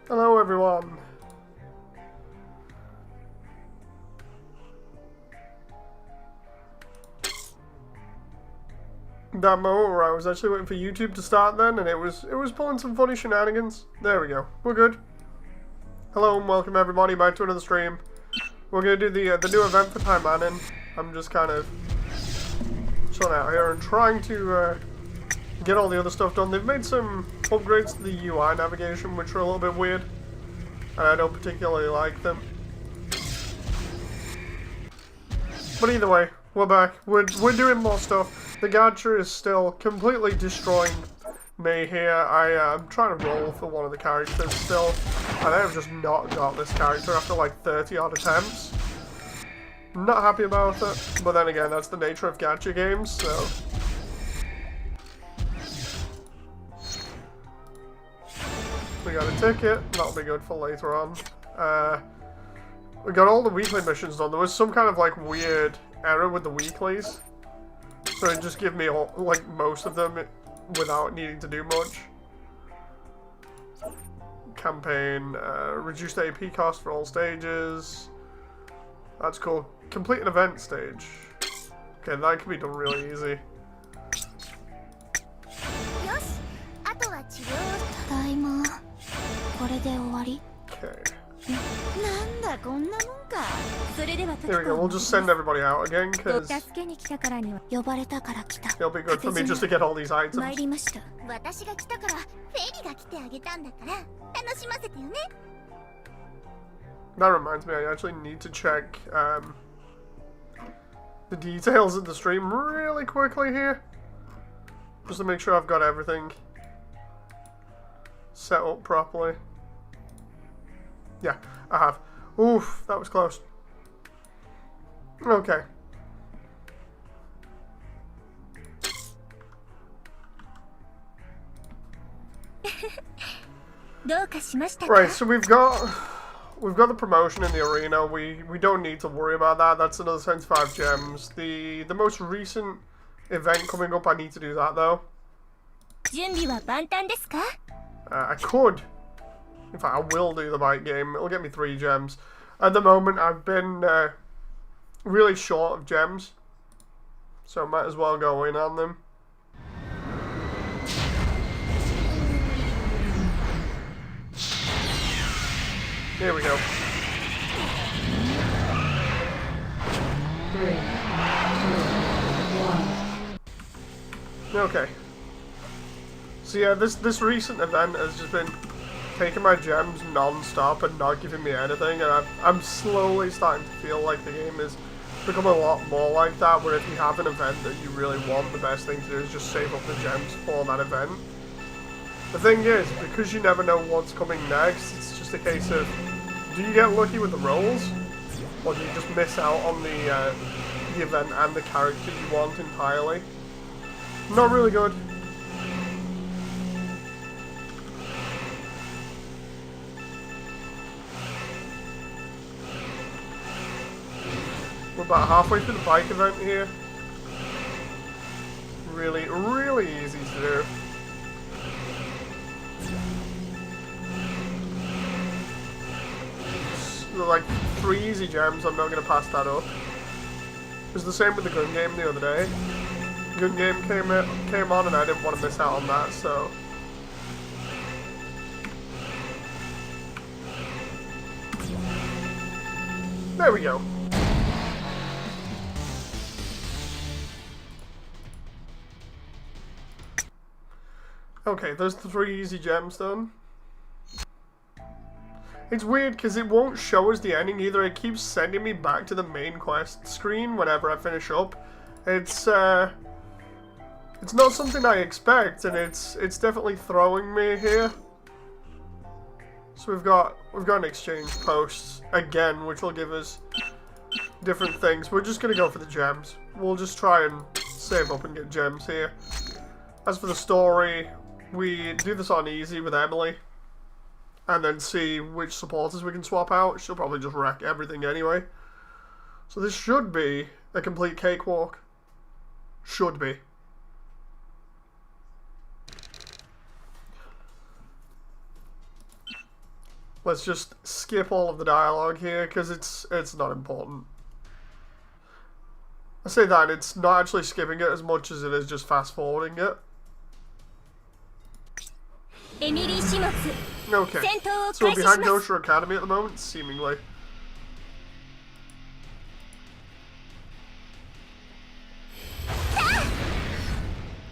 Hello everyone. That moment where I was actually waiting for YouTube to start then, and it was pulling some funny shenanigans. There we go. We're good. Hello and welcome everybody back to another stream. We're gonna do the new event for Taimanin. I'm just kind of chilling out here and trying to get all the other stuff done. They've made some upgrades to the UI navigation, which are a little bit weird, and I don't particularly like them. But either way, we're back. We're doing more stuff. The gacha is still completely destroying me here. I'm trying to roll for one of the characters still, and I have just not got this character after like 30 odd attempts. Not happy about it, but then again, that's the nature of gacha games, so. We got a ticket, that'll be good for later on. We got all the weekly missions done. There was some kind of like weird error with the weeklies, so it just gave me all, like most of them without needing to do much. Campaign, reduced AP cost for all stages. That's cool. Complete an event stage. Okay, that can be done really easy. Okay. There we go, we'll just send everybody out again, because it'll be good for me just to get all these items. That reminds me, I actually need to check the details of the stream really quickly here, just to make sure I've got everything set up properly. Yeah, I have. Oof, that was close. Okay. Right, so we've got the promotion in the arena. We don't need to worry about that. That's another 75 gems. The most recent event coming up, I need to do that though. I could. In fact, I will do the bike game. It'll get me 3 gems. At the moment, I've been really short of gems, so I might as well go in on them. Here we go. 3, 2, 1. Okay. So yeah, this recent event has just been taking my gems non-stop and not giving me anything, and I'm slowly starting to feel like the game is becoming a lot more like that, where if you have an event that you really want, the best thing to do is just save up the gems for that event. The thing is, because you never know what's coming next, it's just a case of, do you get lucky with the rolls, or do you just miss out on the event and the character you want entirely? Not really good. We're about halfway through the bike event here. Really, really easy to do. Like 3 easy gems, I'm not going to pass that up. It was the same with the gun game the other day. Gun game came on and I didn't want to miss out on that, so. There we go. Okay, there's the 3 easy gems done. It's weird because it won't show us the ending either. It keeps sending me back to the main quest screen whenever I finish up. It's not something I expect, and it's definitely throwing me here. So we've got an exchange post again, which will give us different things. We're just gonna go for the gems. We'll just try and save up and get gems here. As for the story, we do this on easy with Emily, and then see which supporters we can swap out. She'll probably just wreck everything anyway. So this should be a complete cakewalk. Should be. Let's just skip all of the dialogue here because it's not important. I say that it's not actually skipping it as much as it is just fast forwarding it. Okay, so we're behind Gosher Academy at the moment, seemingly.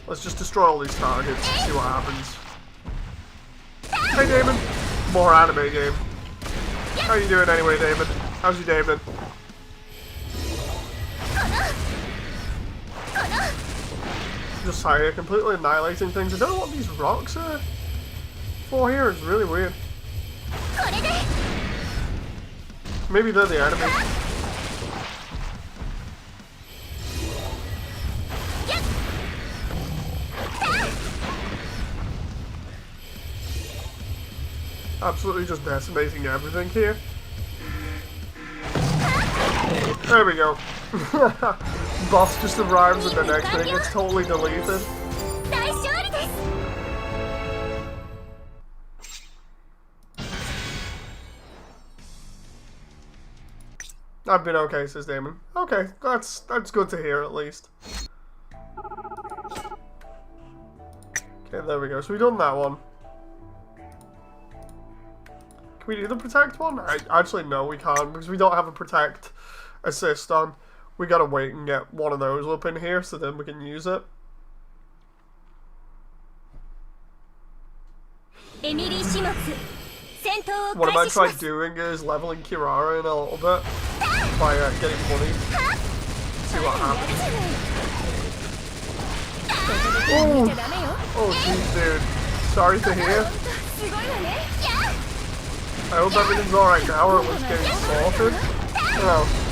Let's just destroy all these targets and see what happens. Hey Damon! More anime game. How you doing anyway, Damon? How's your day been? Just here, completely annihilating things. I don't know what these rocks are for here. It's really weird. Maybe they're the enemy. Absolutely just decimating everything here. There we go. Boss just arrives and the next thing gets totally deleted. I've been okay, says Damon. Okay, that's good to hear at least. Okay, there we go. So we've done that one. Can we do the protect one? Actually, no, we can't because we don't have a protect assist on. We gotta wait and get one of those up in here so then we can use it. What I might try doing is leveling Kirara in a little bit by getting money. See what happens. Oh jeez, dude. Sorry to hear. I hope everything's alright now or it was getting slaughtered. Oh.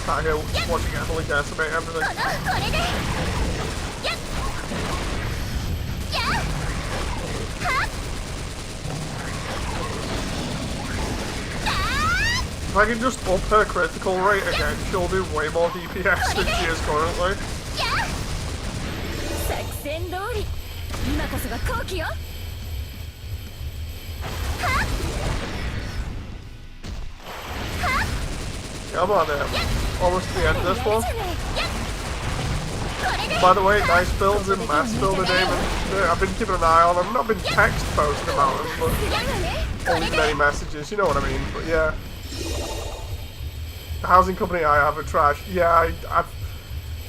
Out here watching Emily decimate everything. If I can just up her critical rate again, she'll do way more DPS than she is currently. Come on there. Almost to the end of this one. By the way, nice builds in mass builder Damon. I've been keeping an eye on them. I've not been text posting about them, but only many messages, you know what I mean. But yeah. The housing company I have are trash. Yeah,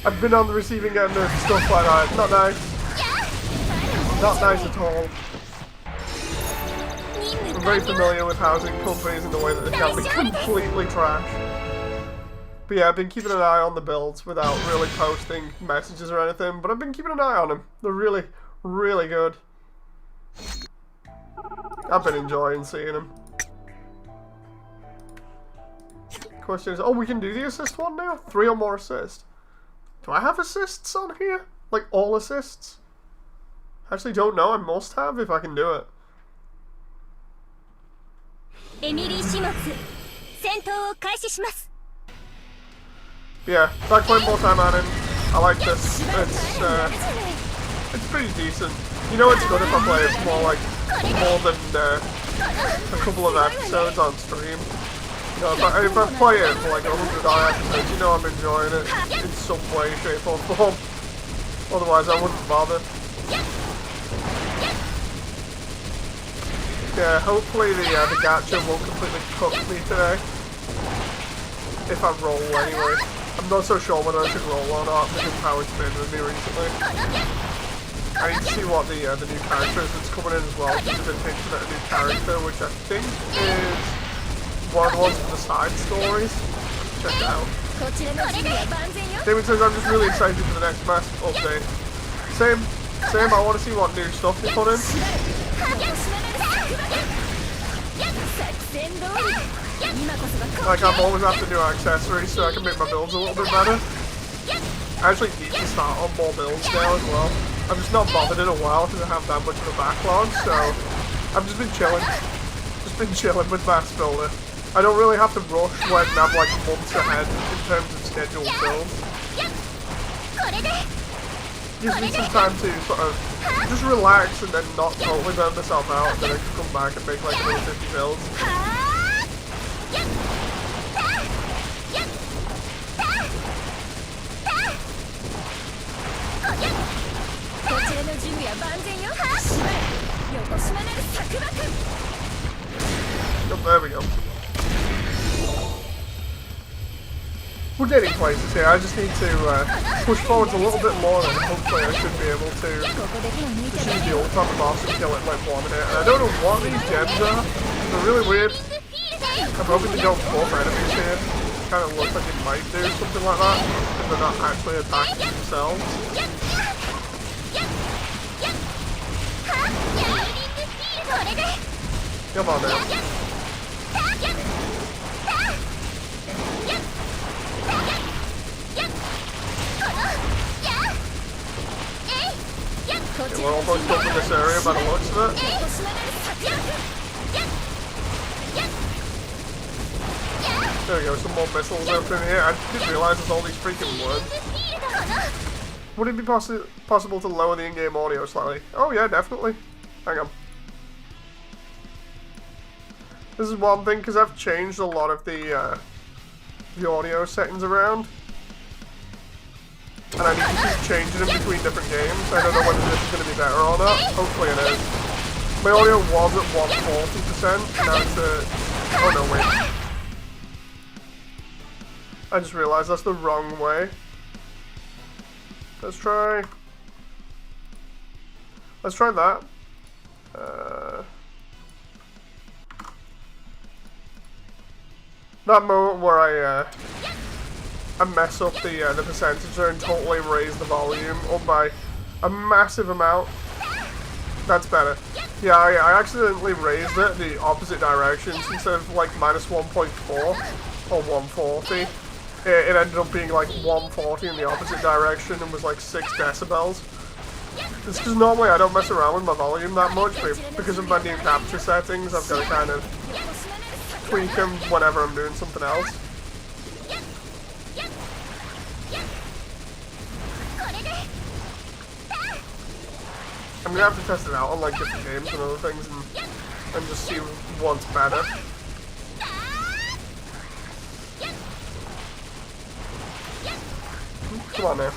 I've been on the receiving end of stuff like that. Not nice. Not nice at all. I'm very familiar with housing companies in the way that they can be completely trash. But yeah, I've been keeping an eye on the builds without really posting messages or anything, but I've been keeping an eye on them. They're really, really good. I've been enjoying seeing them. Question is, oh, we can do the assist one now? 3 or more assists. Do I have assists on here? Like all assists? I actually don't know. I must have if I can do it. Yeah, back playing more Taimanin. I like this. It's pretty decent. You know, it's good if I play it more than a couple of episodes on stream. You know, if I play it for like 100 episodes, you know I'm enjoying it in some way, shape or form. Otherwise, I wouldn't bother. Yeah, hopefully the gacha won't completely cook me today. If I roll anyway. I'm not so sure whether I should roll or not because of how it's been with me recently. I need to see what the new character is that's coming in as well. There's been hinted at a new character, which I think is one of the ones from the side stories. Check it out. David says, I'm just really excited for the next mass update. Same, I want to see what new stuff they put in. Like, I'm always after new accessories so I can make my builds a little bit better. I actually need to start on more builds now as well. I've just not bothered in a while because I have that much of a backlog, so I've just been chilling. Just been chilling with Mass Builder. I don't really have to rush when I'm like months ahead in terms of scheduled builds. gives me some time to sort of just relax and then not totally burn myself out, and then I can come back and make like another 50 builds. Oh, there we go. We're getting places here. I just need to push forwards a little bit more, and hopefully I should be able to just use the ult on the boss and kill it like 1 minute. And I don't know what these gems are. They're really weird. I'm hoping to go buff enemies here. Kind of looks like it might do something like that, if they're not actually attacking themselves. Come on now. Okay, we're almost up in this area by the looks of it. There we go, some more missiles open here. I didn't realise there's all these freaking worms. Would it be possible to lower the in-game audio slightly? Oh yeah, definitely. Hang on. This is one thing, because I've changed a lot of the audio settings around. And I need to keep changing them between different games. I don't know whether this is going to be better or not. Hopefully it is. My audio was at 140%. Now it's at... Oh no, wait. I just realised that's the wrong way. Let's try that. That moment where I mess up the percentage there and totally raise the volume up by a massive amount. That's better. Yeah, I accidentally raised it the opposite directions instead of like -1.4 or 140. It ended up being like 140 in the opposite direction and was like 6 decibels. It's because normally I don't mess around with my volume that much, but because of my new capture settings, I've got to kind of tweak them whenever I'm doing something else. I'm gonna have to test it out on like different games and other things and just see what's better. Come on now.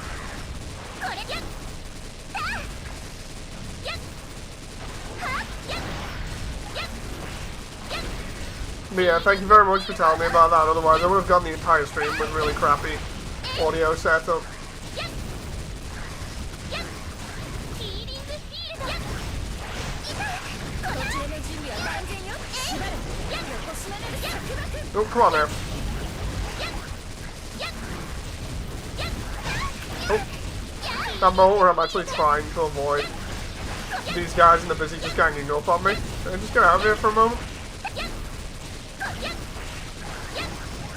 But yeah, thank you very much for telling me about that, otherwise I would have gone the entire stream with really crappy audio setup. Oh, come on now. Oh, that moment where I'm actually trying to avoid these guys and they're busy just ganging up on me. Can I just get out of here for a moment?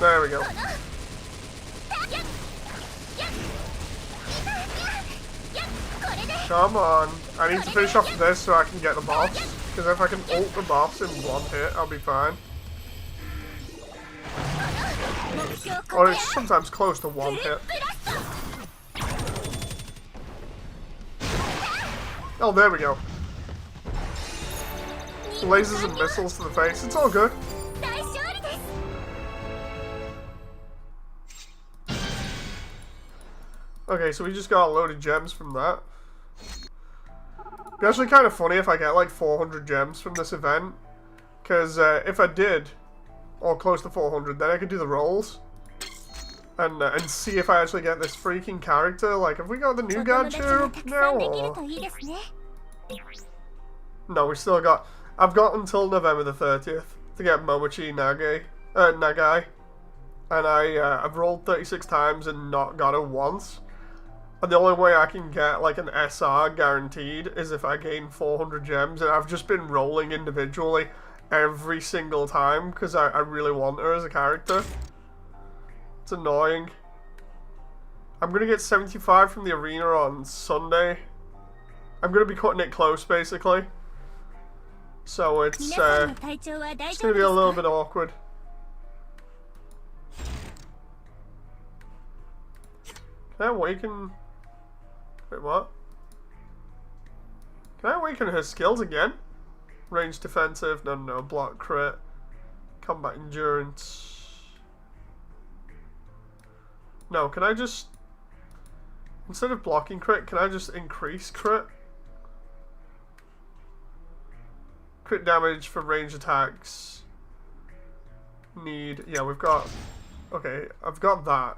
There we go. Come on. I need to finish off this so I can get the boss. Because if I can ult the boss in 1 hit, I'll be fine. Or it's sometimes close to 1 hit. Oh, there we go. Lasers and missiles to the face. It's all good. Okay, so we just got a load of gems from that. It'd be actually kind of funny if I get like 400 gems from this event. Because if I did, or close to 400, then I could do the rolls. And see if I actually get this freaking character. Like, have we got the new gacha up now, or... No, we still got... I've got until November the 30th to get Momochi Nagai. And I've rolled 36 times and not got it once. And the only way I can get, like, an SR guaranteed is if I gain 400 gems. And I've just been rolling individually every single time because I really want her as a character. It's annoying. I'm going to get 75 from the arena on Sunday. I'm going to be cutting it close, basically. So it's going to be a little bit awkward. Can I awaken Wait, what? Can I awaken her skills again? Range defensive, no, block crit. Combat endurance. No, can I just... Instead of blocking crit, can I just increase crit? Crit damage for range attacks. Yeah, we've got... Okay, I've got that.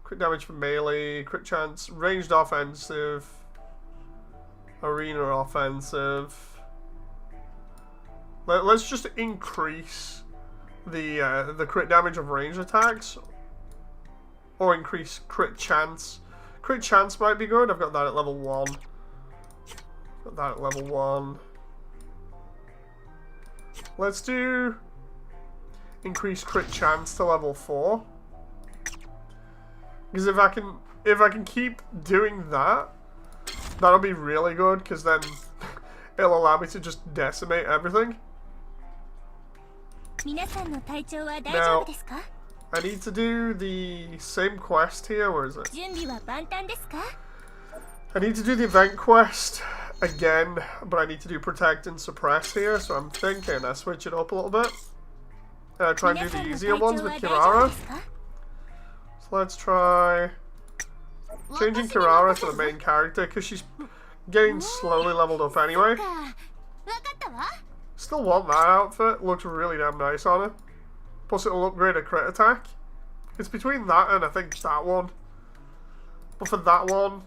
Crit damage for melee, crit chance, ranged offensive, arena offensive. Let's just increase the crit damage of ranged attacks. Or increase crit chance. Crit chance might be good. I've got that at level 1. Got that at level 1. Let's do increase crit chance to level 4. Because if I can keep doing that, that'll be really good, because then it'll allow me to just decimate everything. Now, I need to do the same quest here. Where is it? I need to do the event quest again, but I need to do protect and suppress here, so I'm thinking I switch it up a little bit. Try and do the easier ones with Kirara. So let's try changing Kirara to the main character, because she's getting slowly leveled up anyway. Still want that outfit. Looks really damn nice on her. Plus it'll upgrade a crit attack. It's between that and I think that one. But for that one,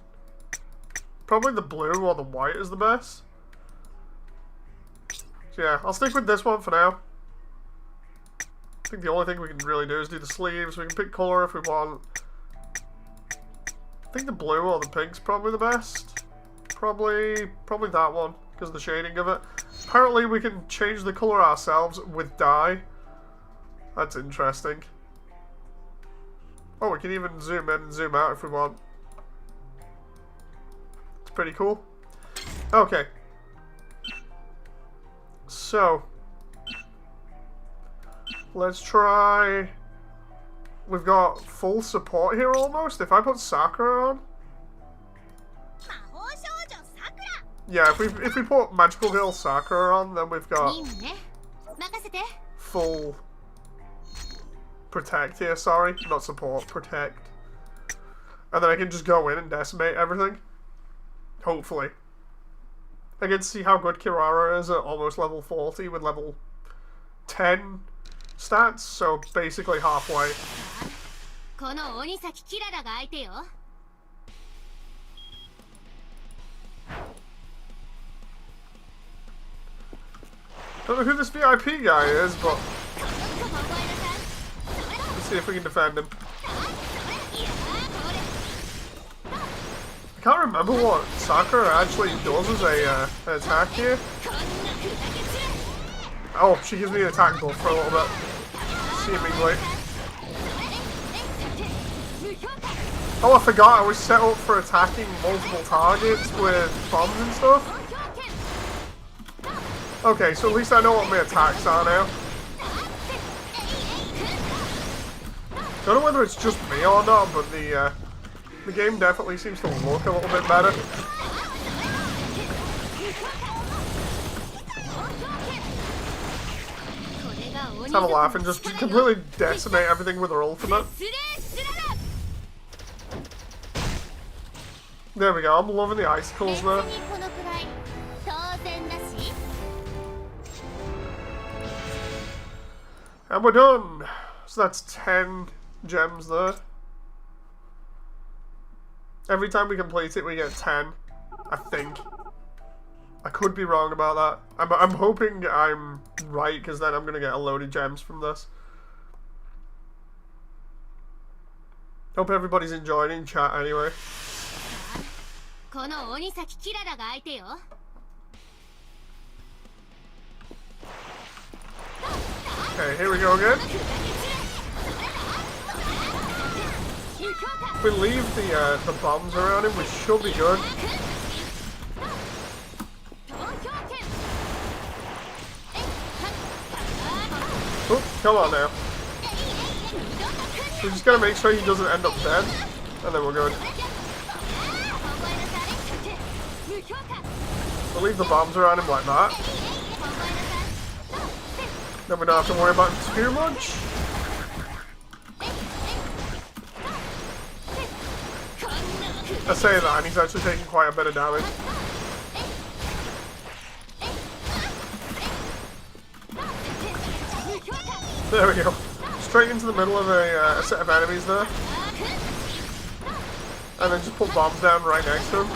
probably the blue or the white is the best. So yeah, I'll stick with this one for now. I think the only thing we can really do is do the sleeves. We can pick colour if we want. I think the blue or the pink's probably the best. Probably that one, because of the shading of it. Apparently we can change the colour ourselves with dye. That's interesting. Oh, we can even zoom in and zoom out if we want. It's pretty cool. Okay. So, let's try... We've got full support here almost. If I put Sakura on... Yeah, if we put Magical Girl Sakura on, then we've got full protect here, sorry. Not support, protect. And then I can just go in and decimate everything. Hopefully. I get to see how good Kirara is at almost level 40 with level 10 stats, so basically halfway. Don't know who this VIP guy is, but let's see if we can defend him. I can't remember what Sakura actually does as an attack here. Oh, she gives me an attack buff for a little bit, seemingly. Oh, I forgot I was set up for attacking multiple targets with bombs and stuff. Okay, so at least I know what my attacks are now. Don't know whether it's just me or not, but the game definitely seems to look a little bit better. Let's have a laugh and just completely decimate everything with her ultimate. There we go, I'm loving the icicles there. And we're done! So that's 10 gems there. Every time we complete it, we get 10. I think. I could be wrong about that. I'm hoping I'm right, because then I'm going to get a load of gems from this. Hope everybody's enjoying in chat anyway. Okay, here we go again. If we leave the bombs around him, we should be good. Oh, come on now. We just gotta make sure he doesn't end up dead, and then we're good. We'll leave the bombs around him like that. Then we don't have to worry about him too much. I say that, and he's actually taking quite a bit of damage. There we go. Straight into the middle of a set of enemies there. And then just put bombs down right next to him.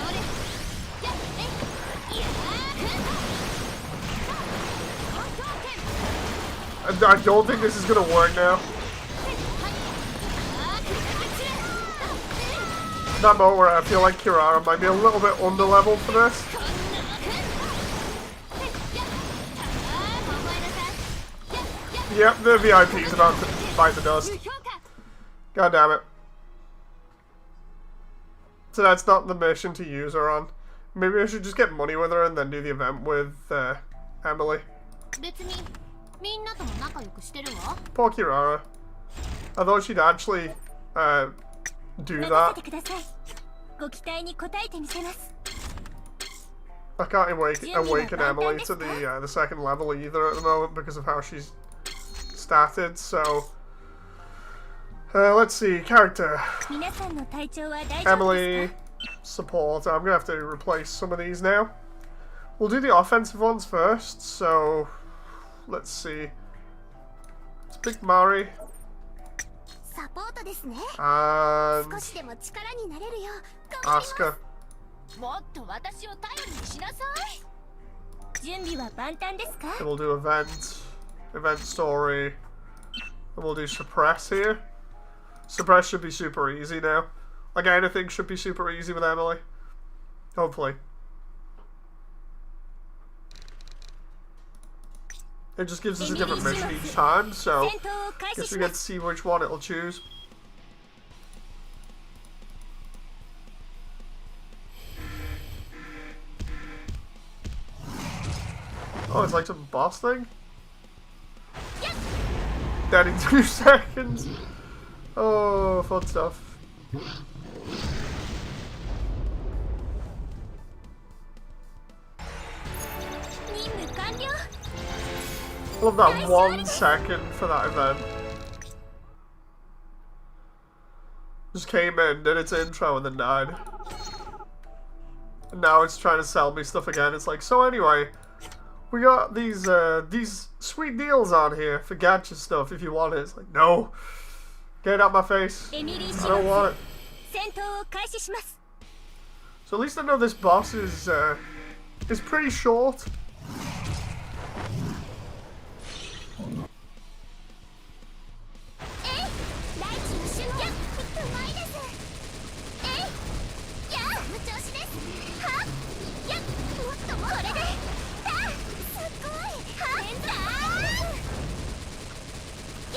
I don't think this is going to work now. That moment where I feel like Kirara might be a little bit under-leveled for this. Yep, the VIP's about to bite the dust. God damn it. So that's not the mission to use her on. Maybe I should just get money with her and then do the event with Emily. Poor Kirara. I thought she'd actually do that. I can't awaken Emily to the second level either at the moment because of how she's started, so let's see, character. Emily, support. I'm gonna have to replace some of these now. We'll do the offensive ones first, so let's see. Let's pick Mari. And Asuka. And we'll do event story, and we'll do suppress here. Suppress should be super easy now. Like anything should be super easy with Emily. Hopefully. It just gives us a different mission each time, so I guess we get to see which one it'll choose. Oh, it's like some boss thing? Dead in 2 seconds. Oh, fun stuff. I love that 1 second for that event. Just came in, did its intro, and then died. And now it's trying to sell me stuff again. It's like, so anyway, we got these sweet deals on here for gacha stuff if you want it. It's like, no. Get it out my face. I don't want it. So at least I know this boss is pretty short.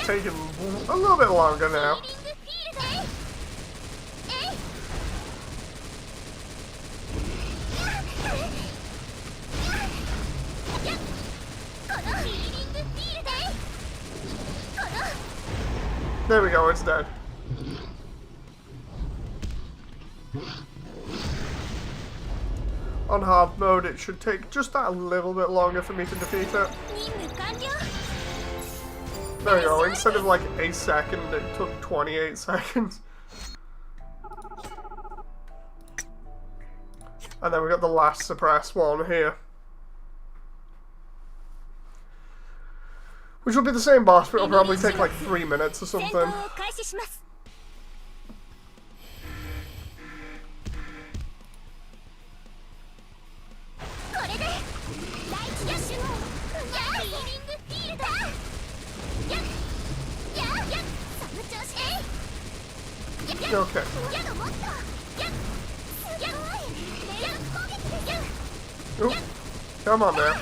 Taking a little bit longer now. There we go, it's dead. On hard mode, it should take just that a little bit longer for me to defeat it. There we go, instead of like a second, it took 28 seconds. And then we got the last suppress one here. Which will be the same boss, but it'll probably take like 3 minutes or something. Okay. Oop. Come on now.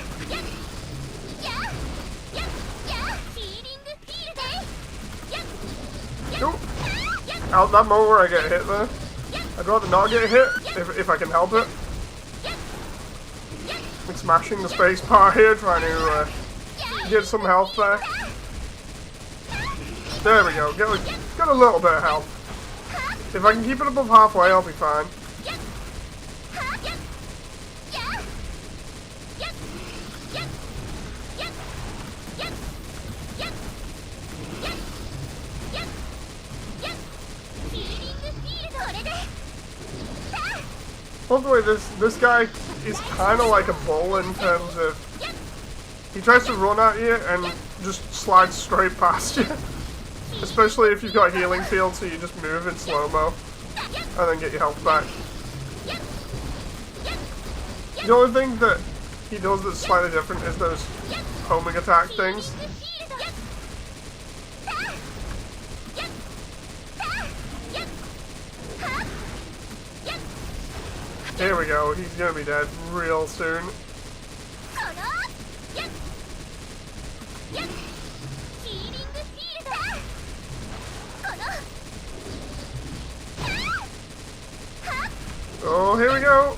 Oop. Out that moment where I get hit there. I'd rather not get hit if I can help it. I'm smashing the space bar here, trying to get some health back. There we go. Get a little bit of health. If I can keep it above halfway, I'll be fine. By the way, this guy is kind of like a bull in terms of he tries to run at you and just slides straight past you. Especially if you've got a healing field, so you just move in slow-mo and then get your health back. The only thing that he does that's slightly different is those homing attack things. Here we go, he's gonna be dead real soon. Oh, here we go.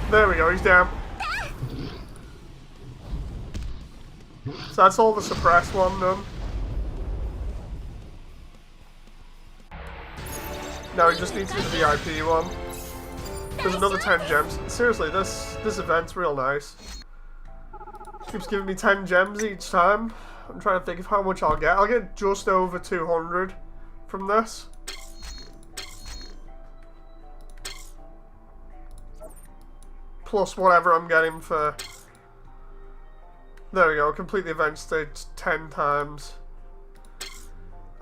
There we go, he's down. So that's all the suppressed one done. Now he just needs to do the VIP one. There's another 10 gems. Seriously, this event's real nice. Keeps giving me 10 gems each time. I'm trying to think of how much I'll get. I'll get just over 200 from this. Plus whatever I'm getting for... There we go, complete the event stage 10 times.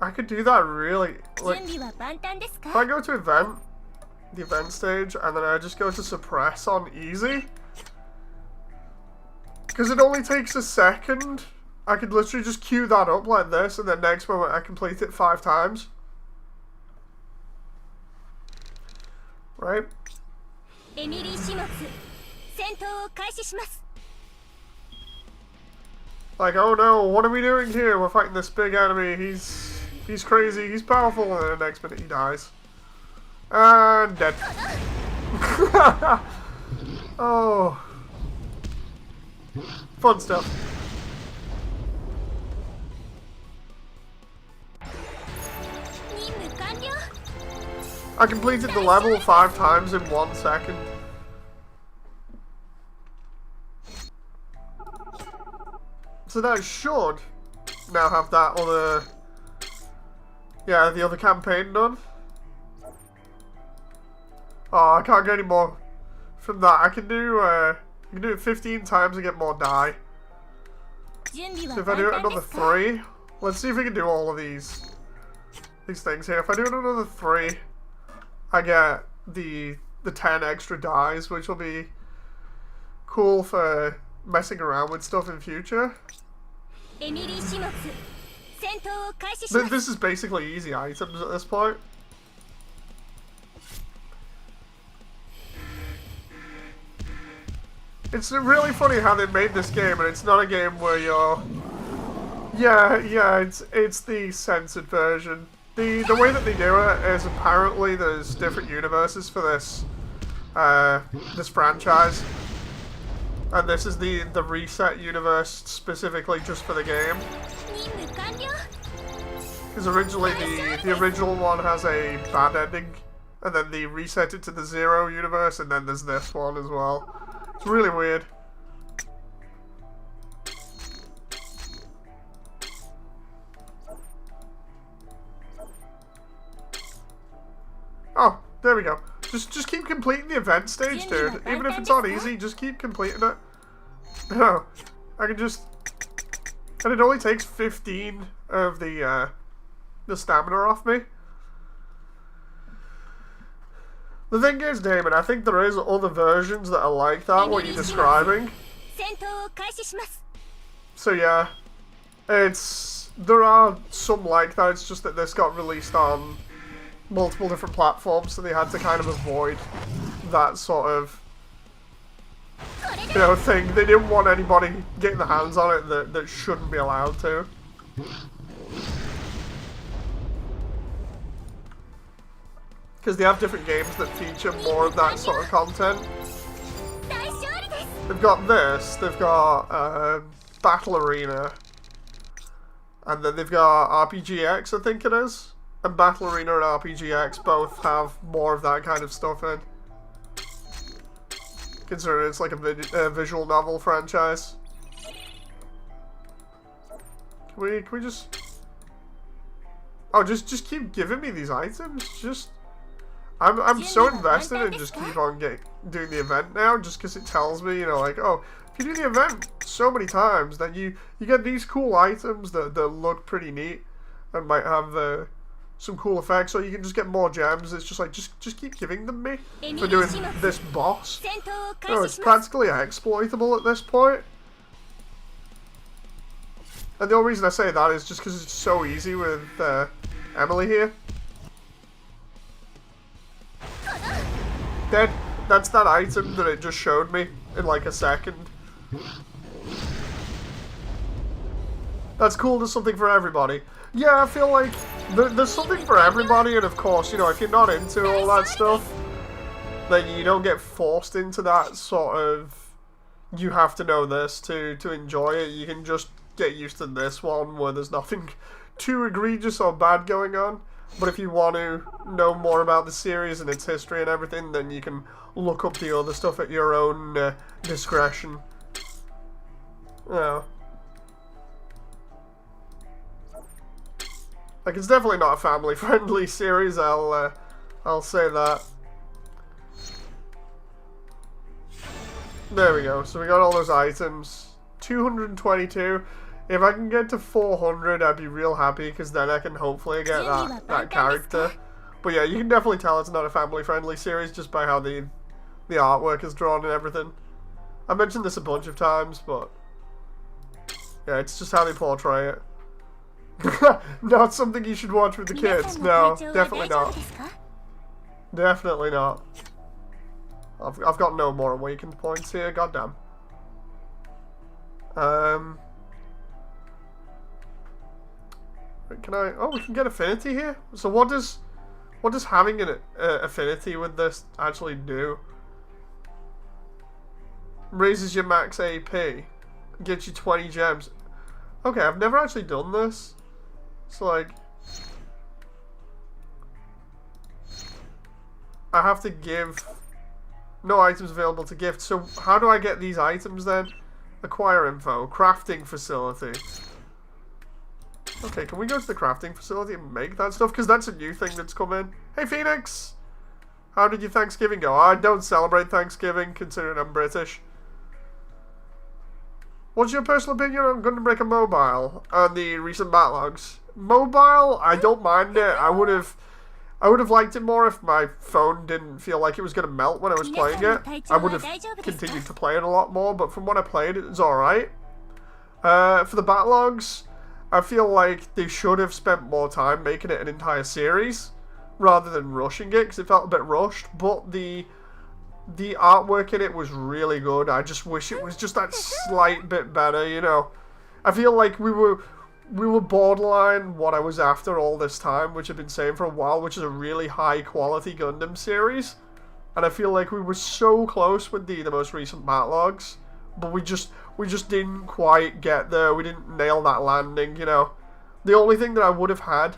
I could do that really... Like, if I go to event, the event stage, and then I just go to suppress on easy, because it only takes a second, I could literally just queue that up like this, and then next moment I complete it 5 times. Right? Like, oh no, what are we doing here? We're fighting this big enemy, he's crazy, he's powerful, and then the next minute he dies. And dead. Oh. Fun stuff. I completed the level 5 times in 1 second. So that should now have that other... Yeah, the other campaign done. Oh, I can't get any more from that. I can do it 15 times and get more die. So if I do it another 3, let's see if we can do all of these things here. If I do it another 3, I get the 10 extra dies, which will be cool for messing around with stuff in future. This is basically easy items at this point. It's really funny how they made this game, and it's not a game where you're... Yeah, it's the censored version. The way that they do it is apparently there's different universes for this this franchise, and this is the reset universe specifically just for the game. Because originally the original one has a bad ending, and then they reset it to the 0 universe, and then there's this one as well. It's really weird. Oh, there we go. Just keep completing the event stage, dude. Even if it's not easy, just keep completing it. No, I can just... And it only takes 15 of the stamina off me. The thing is, Damon, I think there is other versions that are like that, what you're describing. So yeah, there are some like that, it's just that this got released on multiple different platforms, so they had to kind of avoid that sort of, thing. They didn't want anybody getting their hands on it that shouldn't be allowed to. Because they have different games that feature more of that sort of content. They've got this, they've got Battle Arena, and then they've got RPGX, I think it is. And Battle Arena and RPGX both have more of that kind of stuff in. Considering it's like a visual novel franchise. Can we just... Oh, just keep giving me these items, just... I'm so invested in just keep on doing the event now, just because it tells me, you know, like, oh, if you do the event so many times, then you get these cool items that look pretty neat and might have some cool effects, or you can just get more gems. It's just like, just keep giving them me for doing this boss. No, it's practically exploitable at this point. And the only reason I say that is just because it's so easy with Emily here. Then that's that item that it just showed me in like a second. That's cool. There's something for everybody. Yeah, I feel like there's something for everybody, and of course, you know, if you're not into all that stuff, then you don't get forced into that sort of, you have to know this to enjoy it. You can just get used to this one where there's nothing too egregious or bad going on. But if you want to know more about the series and its history and everything, then you can look up the other stuff at your own discretion. Yeah. Like, it's definitely not a family-friendly series, I'll say that. There we go, so we got all those items. 222. If I can get to 400, I'd be real happy, because then I can hopefully get that character. But yeah, you can definitely tell it's not a family-friendly series just by how the artwork is drawn and everything. I mentioned this a bunch of times, but yeah, it's just how they portray it. Not something you should watch with the kids. No, definitely not. Definitely not. I've got no more awakened points here. Goddamn. Can I? Oh, we can get affinity here. So what does having an affinity with this actually do? Raises your max AP. Gets you 20 gems. Okay, I've never actually done this. So like, I have to give no items available to gift. So how do I get these items then? Acquire info. Crafting facility. Okay, can we go to the crafting facility and make that stuff? Because that's a new thing that's come in. Hey, Phoenix! How did your Thanksgiving go? I don't celebrate Thanksgiving, considering I'm British. What's your personal opinion on Gundam Breaker Mobile and the recent backlogs? Mobile, I don't mind it. I would have liked it more if my phone didn't feel like it was going to melt when I was playing it. I would have continued to play it a lot more, but from what I played, it was alright. For the backlogs, I feel like they should have spent more time making it an entire series rather than rushing it, because it felt a bit rushed, but the artwork in it was really good. I just wish it was just that slight bit better, you know. I feel like we were borderline what I was after all this time, which I've been saying for a while, which is a really high quality Gundam series. And I feel like we were so close with the most recent backlogs, but we just didn't quite get there. We didn't nail that landing, you know. The only thing that I would have had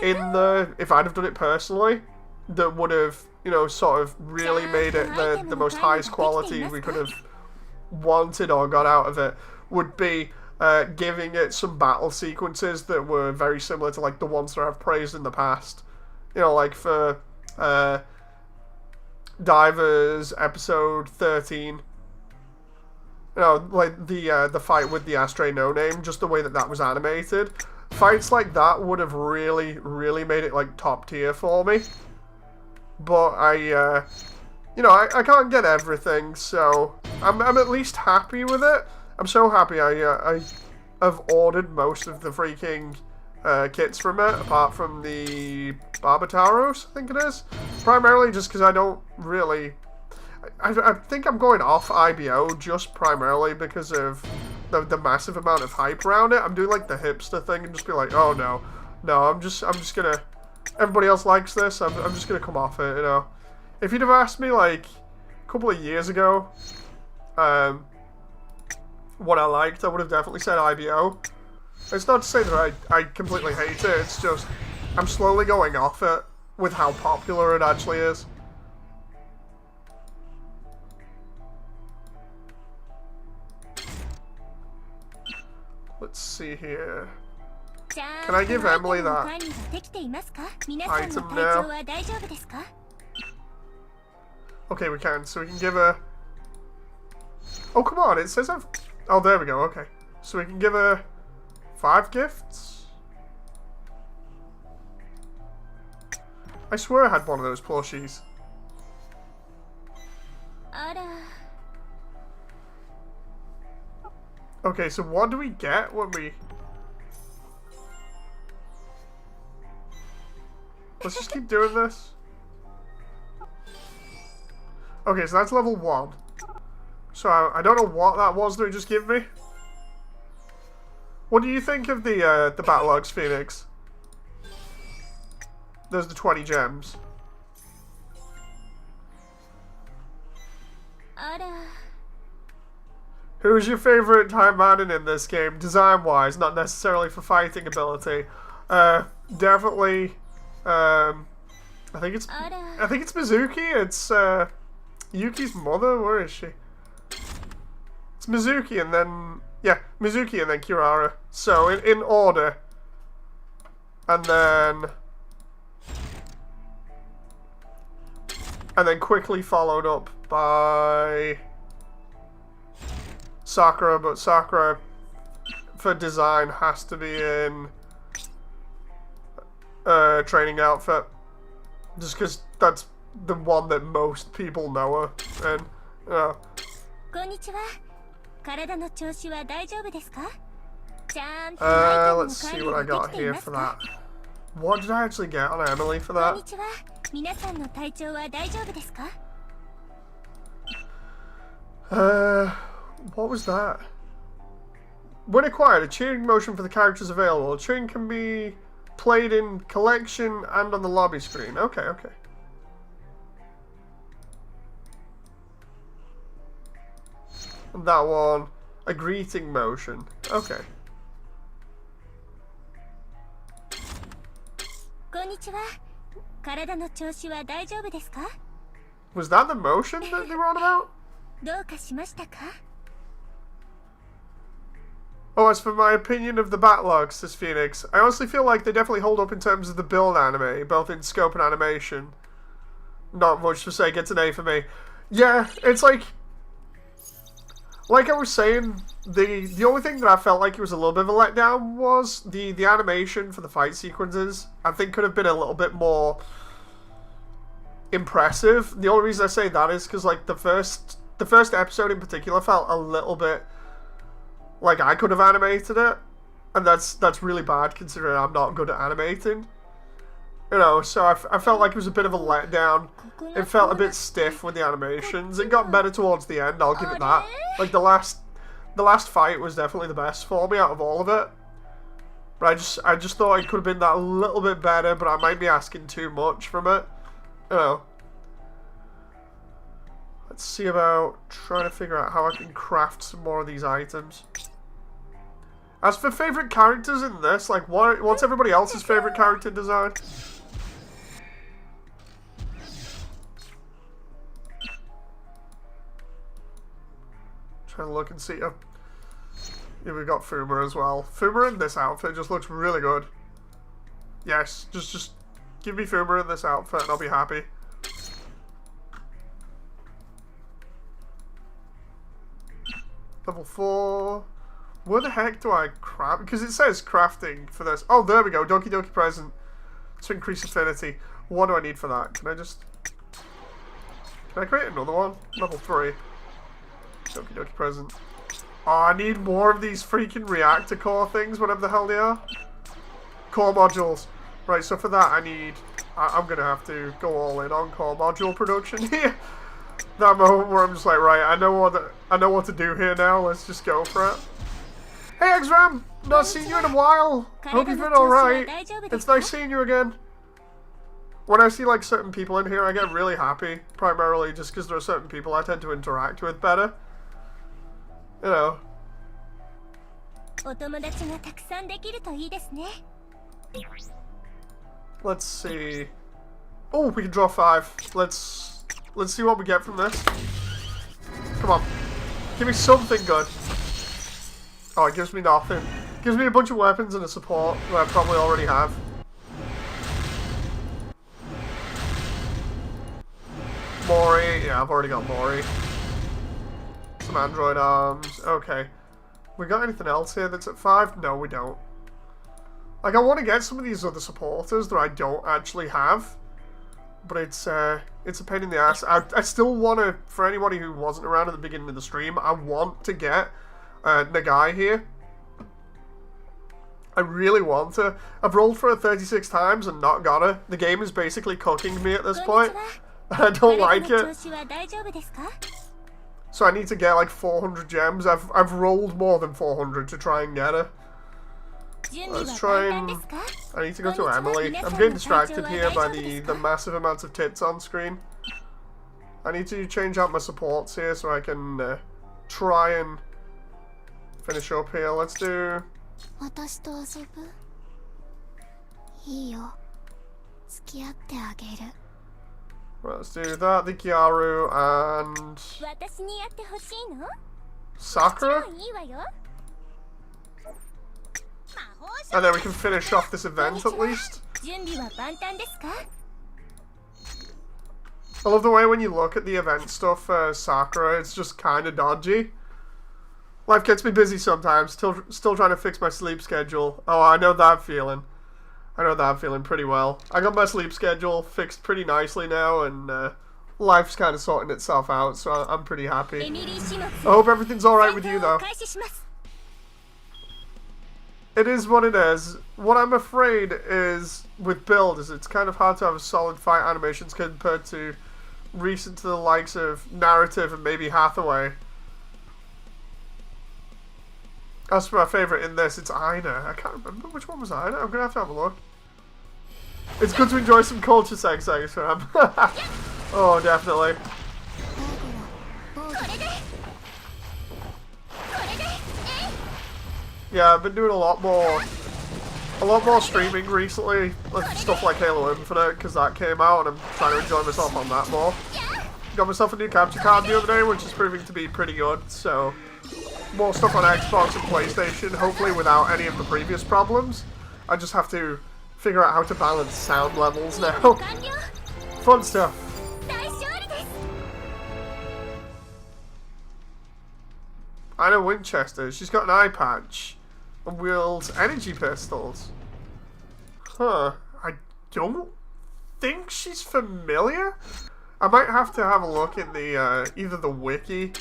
in if I'd have done it personally, that would have, you know, sort of really made it the most highest quality we could have wanted or got out of it, would be giving it some battle sequences that were very similar to like the ones that I've praised in the past. You know, like for Divers episode 13. You know, like the fight with the Astray No Name, just the way that was animated. Fights like that would have really, really made it like top tier for me. But I can't get everything, so I'm at least happy with it. I'm so happy I have ordered most of the freaking kits from it, apart from the Barbataros, I think it is. Primarily just because I don't really... I think I'm going off IBO just primarily because of the massive amount of hype around it. I'm doing like the hipster thing and just be like, oh no, I'm just gonna... Everybody else likes this, I'm just gonna come off it, you know. If you'd have asked me like a couple of years ago what I liked, I would have definitely said IBO. It's not to say that I completely hate it, it's just I'm slowly going off it with how popular it actually is. Let's see here. Can I give Emily that item now? Okay, we can. So we can give her... Oh, come on. It says I've... Oh, there we go. Okay. So we can give her 5 gifts? I swear I had one of those plushies. Okay, so what do we get when we... Let's just keep doing this. Okay, so that's level 1. So I don't know what that was that it just gave me. What do you think of the Battleaxe Phoenix? There's the 20 gems. Who's your favorite Taimanin in this game, design-wise, not necessarily for fighting ability? Definitely. I think it's Mizuki. It's Yuki's mother. Where is she? It's Mizuki, and then Mizuki, and then Kirara. So in order, and then quickly followed up by Sakura, but Sakura for design has to be in training outfit, just because that's the one that most people know her in. Let's see what I got here for that. What did I actually get on Emily for that? What was that? When acquired, a cheering motion for the characters available. A cheering can be played in collection and on the lobby screen. Okay, okay. And that one, a greeting motion. Okay. Was that the motion that they were on about? Oh, as for my opinion of the Battleaxe, says Phoenix, I honestly feel like they definitely hold up in terms of the build anime, both in scope and animation. Not much to say, gets an A for me. Yeah, it's like I was saying, the only thing that I felt like it was a little bit of a letdown was the animation for the fight sequences. I think could have been a little bit more impressive. The only reason I say that is because like the first episode in particular felt a little bit like I could have animated it, and that's really bad considering I'm not good at animating. You know, so I felt like it was a bit of a letdown. It felt a bit stiff with the animations. It got better towards the end, I'll give it that. Like the last fight was definitely the best for me out of all of it. But I just thought it could have been that little bit better, but I might be asking too much from it. You know. Let's see about trying to figure out how I can craft some more of these items. As for favourite characters in this, like what's everybody else's favourite character design? Trying to look and see. Yeah, we've got Fuma as well. Fuma in this outfit just looks really good. Yes, just give me Fuma in this outfit and I'll be happy. Level 4. Where the heck do I craft? Because it says crafting for this. Oh, there we go. Doki Doki Present. To increase affinity. What do I need for that? Can I create another one? Level 3. Doki Doki Present. Oh, I need more of these freaking reactor core things, whatever the hell they are. Core modules. Right, so for that I'm going to have to go all in on core module production here. That moment where I'm just like, right, I know what to do here now. Let's just go for it. Hey, Exram! Not seen you in a while. Hope you've been alright. It's nice seeing you again. When I see like certain people in here, I get really happy. Primarily just because there are certain people I tend to interact with better. You know. Let's see. Oh, we can draw 5. Let's see what we get from this. Come on. Give me something good. Oh, it gives me nothing. It gives me a bunch of weapons and a support that I probably already have. Mori Yeah, I've already got Mori. Some android arms. Okay. We got anything else here that's at 5? No, we don't. Like, I want to get some of these other supporters that I don't actually have. But it's a pain in the ass. I still want to, for anybody who wasn't around at the beginning of the stream, I want to get Nagai here. I really want to. I've rolled for her 36 times and not got her. The game is basically cooking me at this point. I don't like it. So I need to get like 400 gems. I've rolled more than 400 to try and get her. Let's try and... I need to go to Emily. I'm getting distracted here by the massive amounts of tits on screen. I need to change out my supports here so I can try and finish up here. Let's do... Let's do that, the Gyaru, and... Sakura? And then we can finish off this event at least. I love the way when you look at the event stuff for Sakura, it's just kind of dodgy. Life gets me busy sometimes, still trying to fix my sleep schedule. Oh, I know that feeling. I know that feeling pretty well. I got my sleep schedule fixed pretty nicely now, and life's kind of sorting itself out, so I'm pretty happy. I hope everything's alright with you, though. It is what it is. What I'm afraid is, with build, is it's kind of hard to have a solid fight animations compared to recent to the likes of Narrative and maybe Hathaway. As for my favourite in this, it's Aina. I can't remember which one was Aina. I'm going to have a look. It's good to enjoy some culture sex, Sam. Oh, definitely. Yeah, I've been doing a lot more streaming recently, stuff like Halo Infinite, because that came out, and I'm trying to enjoy myself on that more. Got myself a new capture card the other day, which is proving to be pretty good, so more stuff on Xbox and PlayStation, hopefully without any of the previous problems. I just have to figure out how to balance sound levels now. Fun stuff. I know Winchester, she's got an eye patch and wields energy pistols. Huh, I don't think she's familiar? I might have to have a look in the, either the wiki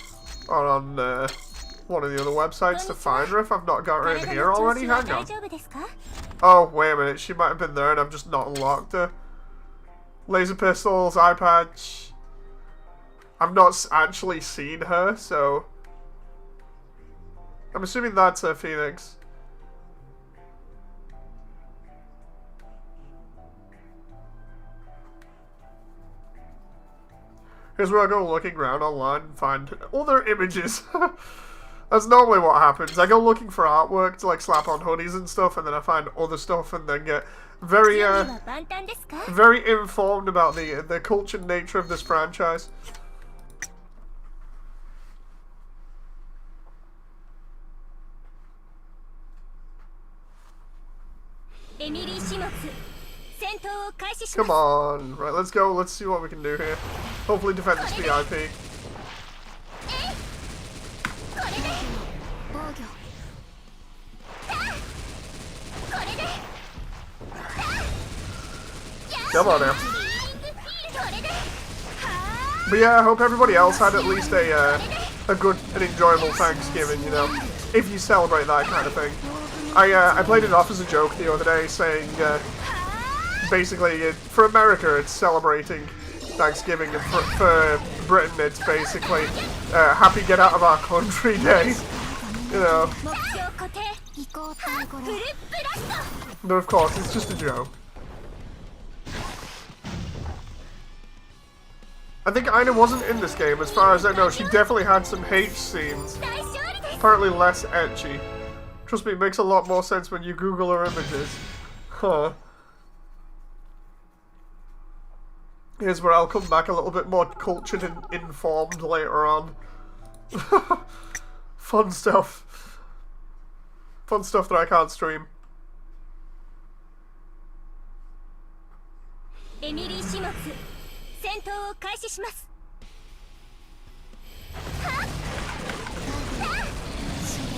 or on one of the other websites to find her if I've not got her in here already. Hang on. Oh, wait a minute, she might have been there and I've just not unlocked her. Laser pistols, eye patch. I've not actually seen her, so... I'm assuming that's her Phoenix. Here's where I go looking around online and find other images. That's normally what happens. I go looking for artwork to like slap on hoodies and stuff, and then I find other stuff and then get very very informed about the culture and nature of this franchise. Come on. Right, let's go. Let's see what we can do here. Hopefully defend this VIP. Come on now. But yeah, I hope everybody else had at least a good and enjoyable Thanksgiving, you know, if you celebrate that kind of thing. I played it off as a joke the other day, saying basically for America it's celebrating Thanksgiving, and for Britain it's basically happy get out of our country day, you know. But of course it's just a joke. I think Aina wasn't in this game, as far as I know. She definitely had some H scenes. Apparently less ecchi. Trust me, it makes a lot more sense when you Google her images. Huh. Here's where I'll come back a little bit more cultured and informed later on. Fun stuff. Fun stuff that I can't stream.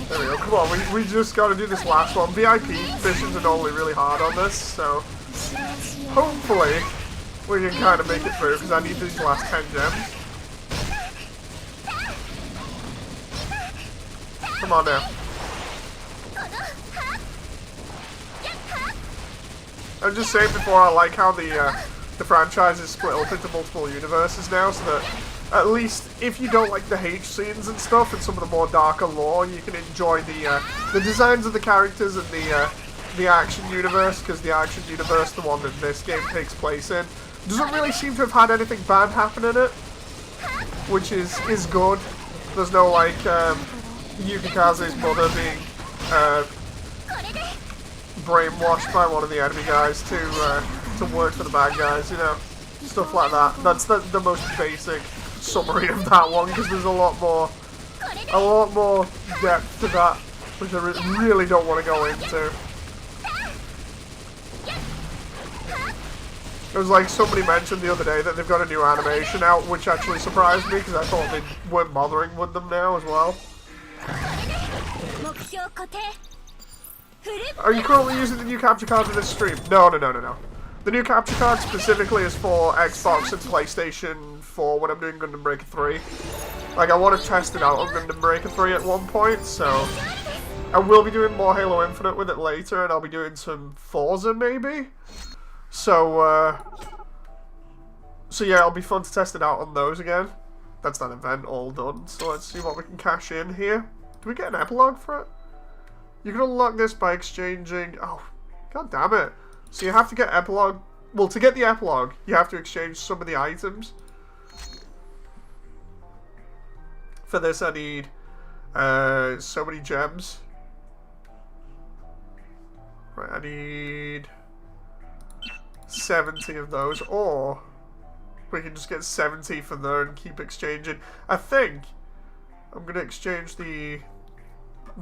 There we go. Come on, we just got to do this last one. VIP missions are normally really hard on this, so hopefully we can kind of make it through because I need these last 10 gems. Come on now. I'm just saying before, I like how the franchise is split up into multiple universes now, so that at least if you don't like the H scenes and stuff and some of the more darker lore, you can enjoy the designs of the characters and the action universe, because the action universe, the one that this game takes place in, doesn't really seem to have had anything bad happen in it, which is good. There's no like Yukikaze's mother being brainwashed by one of the enemy guys to work for the bad guys, you know, stuff like that. That's the most basic summary of that one, because there's a lot more depth to that, which I really don't want to go into. It was like somebody mentioned the other day that they've got a new animation out, which actually surprised me because I thought they weren't bothering with them now as well. Are you currently using the new capture card for this stream? No. The new capture card specifically is for Xbox and PlayStation 4 when I'm doing Gundam Breaker 3. Like, I want to test it out on Gundam Breaker 3 at one point, so I will be doing more Halo Infinite with it later, and I'll be doing some Forza maybe. So yeah, it'll be fun to test it out on those again. That's that event all done, so let's see what we can cash in here. Do we get an epilogue for it? You can unlock this by exchanging... Oh, god damn it. So you have to get epilogue... Well, to get the epilogue, you have to exchange some of the items. For this, I need so many gems. Right, I need 70 of those, or we can just get 70 for there and keep exchanging. I think I'm going to exchange the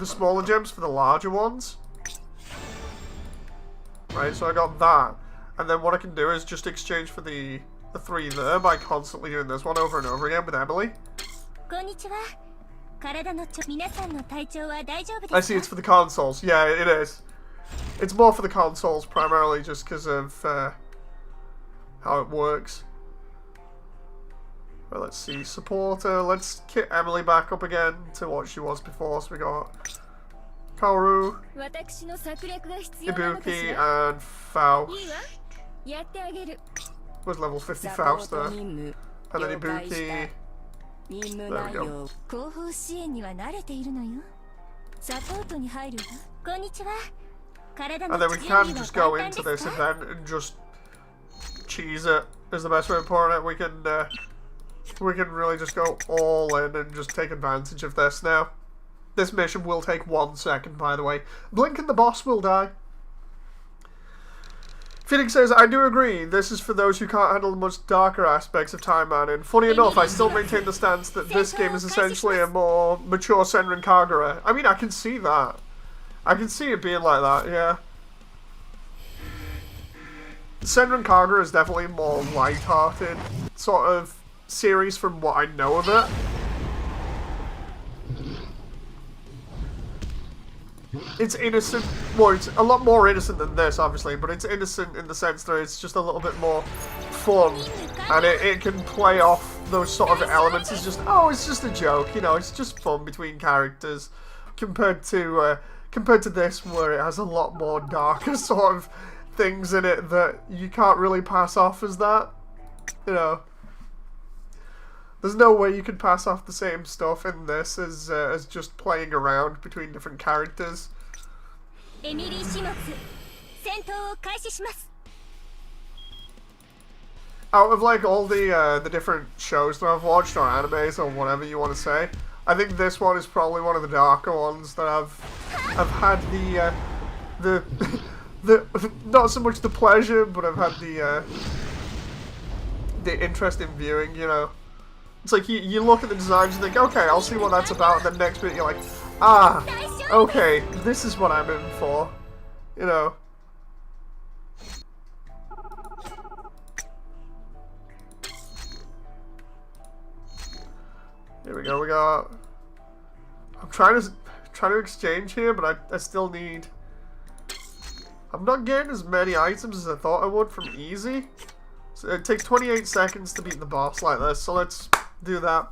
smaller gems for the larger ones. Right, so I got that. And then what I can do is just exchange for the 3 there by constantly doing this one over and over again with Emily. I see it's for the consoles. Yeah, it is. It's more for the consoles primarily just because of how it works. Well, let's see. Supporter. Let's kit Emily back up again to what she was before. So we got Kaoru, Ibuki, and Faust. Was level 50 Faust there. And then Ibuki. There we go. And then we can just go into this event and just cheese it, is the best way of putting it. We can really just go all in and just take advantage of this now. This mission will take 1 second, by the way. Blink and the boss will die. Phoenix says, I do agree, this is for those who can't handle the much darker aspects of Taimanin. Funny enough, I still maintain the stance that this game is essentially a more mature Senran Kagura. I mean, I can see that. I can see it being like that, yeah. Senran Kagura is definitely a more light-hearted sort of series from what I know of it. It's innocent, well, it's a lot more innocent than this, obviously, but it's innocent in the sense that it's just a little bit more fun, and it can play off those sort of elements as just, oh, it's just a joke, you know, it's just fun between characters, compared to this, where it has a lot more darker sort of things in it that you can't really pass off as that, you know. There's no way you could pass off the same stuff in this as just playing around between different characters. Out of like all the different shows that I've watched, or animes, or whatever you want to say, I think this one is probably one of the darker ones that I've had the not so much the pleasure, but I've had the interest in viewing, you know. It's like you look at the designs and think, okay, I'll see what that's about, and then next bit you're like, ah, okay, this is what I'm in for, you know. Here we go, we got... I'm trying trying to exchange here, but I still need... I'm not getting as many items as I thought I would from easy. So it takes 28 seconds to beat the boss like this, so let's do that.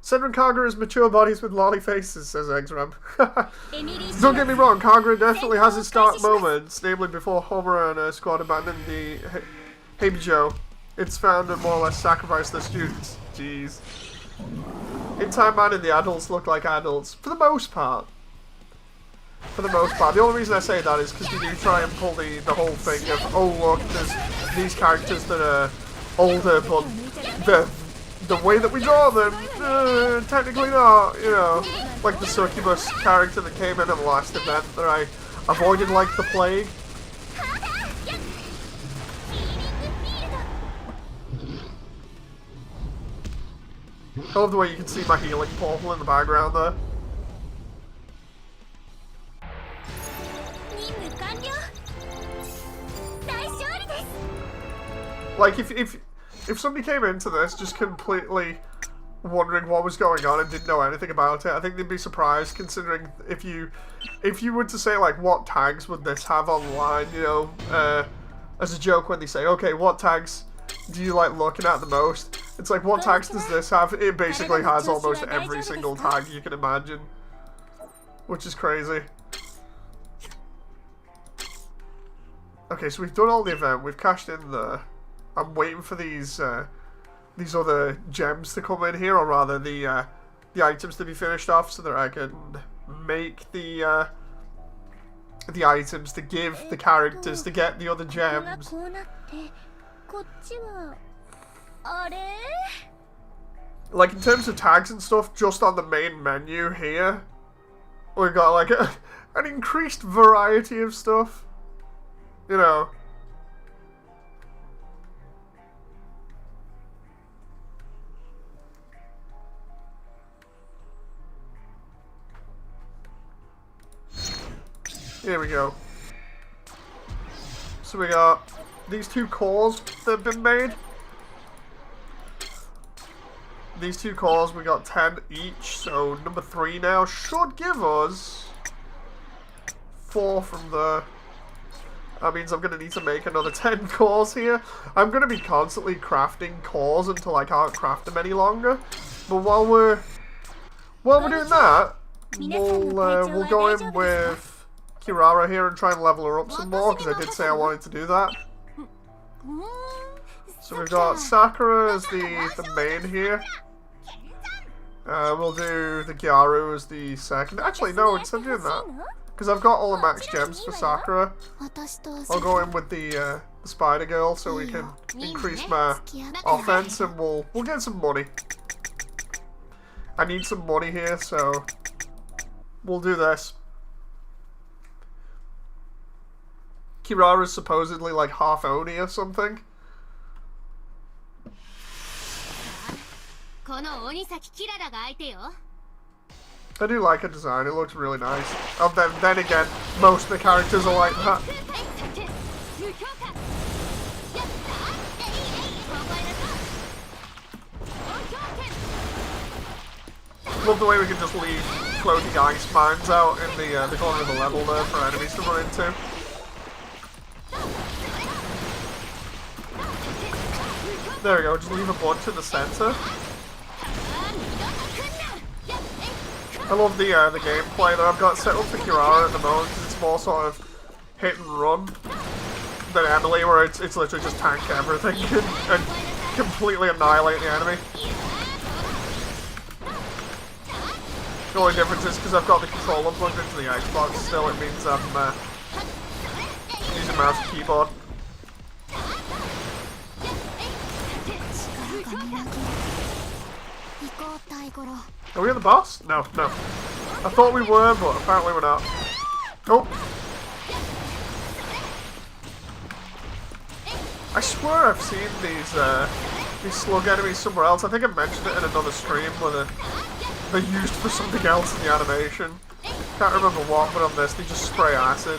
Senran Kagura is mature bodies with lolly faces, says Exram. Don't get me wrong, Kagura definitely has his dark moments, namely before Homura and her squad abandoned the Heibijo. It's found and more or less sacrificed their students. Jeez. In Taimanin, the adults look like adults, for the most part. For the most part. The only reason I say that is because you do try and pull the whole thing of, oh look, there's these characters that are older, but the way that we draw them, technically not, you know. Like the Succubus character that came in at the last event that I avoided like the plague. I love the way you can see my healing portal in the background there. Like, if somebody came into this just completely wondering what was going on and didn't know anything about it, I think they'd be surprised, considering if you were to say, like, what tags would this have online, you know, as a joke when they say, okay, what tags do you like looking at the most? It's like, what tags does this have? It basically has almost every single tag you can imagine, which is crazy. Okay, so we've done all the event, we've cashed in there. I'm waiting for these other gems to come in here, or rather the items to be finished off, so that I can make the items to give the characters to get the other gems. Like, in terms of tags and stuff, just on the main menu here, we've got like an increased variety of stuff, you know. Here we go. So we got these two cores that have been made. These two cores, we got 10 each, so number 3 now should give us 4 from there. That means I'm going to need to make another 10 cores here. I'm going to be constantly crafting cores until I can't craft them any longer. But while we're doing that, we'll go in with Kirara here and try and level her up some more, because I did say I wanted to do that. So we've got Sakura as the main here. We'll do the Gyaru as the second. Actually, no, instead of doing that, because I've got all the max gems for Sakura, I'll go in with the Spider Girl so we can increase my offense, and we'll get some money. I need some money here, so we'll do this. Kirara's supposedly like half Oni or something. I do like her design, it looks really nice. And then again, most of the characters are like that. Love the way we can just leave floating ice mines out in the corner of the level there for enemies to run into. There we go, just leave a bunch in the center. I love the gameplay that I've got set up for Kirara at the moment, because it's more sort of hit and run than Emily, where it's literally just tank everything and completely annihilate the enemy. The only difference is because I've got the controller plugged into the Xbox still, it means I'm using mouse and keyboard. Are we at the boss? No, no. I thought we were, but apparently we're not. Oh. I swear I've seen these slug enemies somewhere else. I think I mentioned it in another stream where they're used for something else in the animation. Can't remember what, but on this they just spray acid.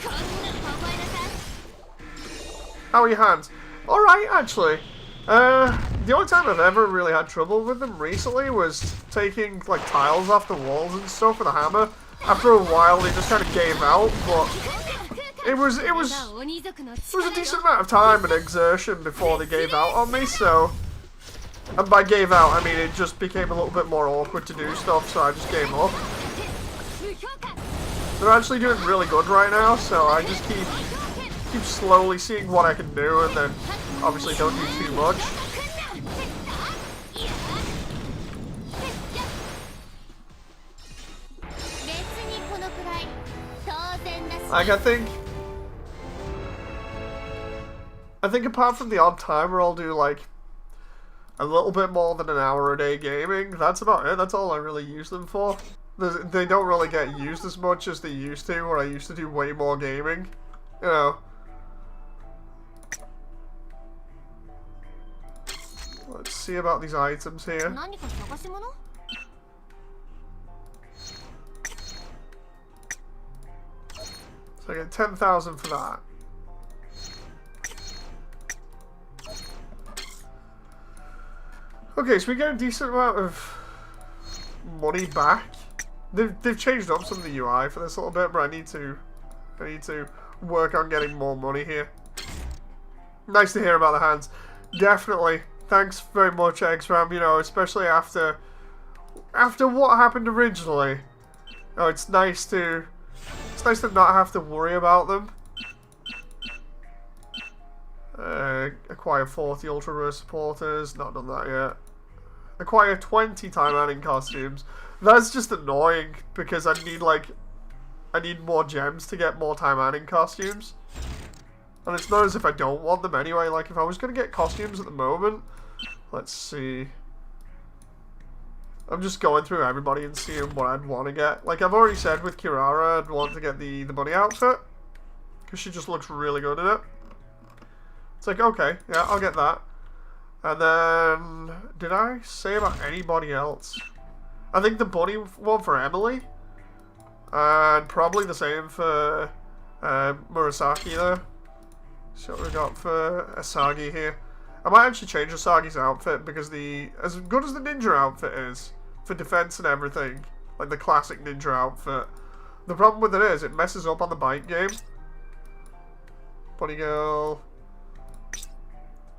How are your hands? Alright, actually. The only time I've ever really had trouble with them recently was taking like tiles off the walls and stuff with a hammer. after a while they just kind of gave out, but it was a decent amount of time and exertion before they gave out on me, so... And by gave out, I mean it just became a little bit more awkward to do stuff, so I just gave up. They're actually doing really good right now, so I just keep slowly seeing what I can do, and then obviously don't do too much. Like, I think apart from the odd time where I'll do like a little bit more than an hour a day gaming, that's about it. That's all I really use them for. They don't really get used as much as they used to, where I used to do way more gaming. You know. Let's see about these items here. So I get 10,000 for that. Okay, so we get a decent amount of money back. They've changed up some of the UI for this a little bit, but I need to work on getting more money here. Nice to hear about the hands. Definitely. Thanks very much, X-Ram, you know, especially after what happened originally. Oh, it's nice to not have to worry about them. Acquire 40 ultra rare supporters, not done that yet. Acquire 20 Taimanin costumes. That's just annoying because I need more gems to get more Taimanin costumes. And it's not as if I don't want them anyway. Like, if I was going to get costumes at the moment, let's see. I'm just going through everybody and seeing what I'd want to get. Like, I've already said with Kirara, I'd want to get the bunny outfit. Because she just looks really good in it. It's like, okay, yeah, I'll get that. And then, did I say about anybody else? I think the bunny one for Emily. And probably the same for Murasaki there. See what we got for Asagi here. I might actually change Asagi's outfit because as good as the ninja outfit is, for defense and everything, like the classic ninja outfit, the problem with it is it messes up on the bike game. Bunny girl.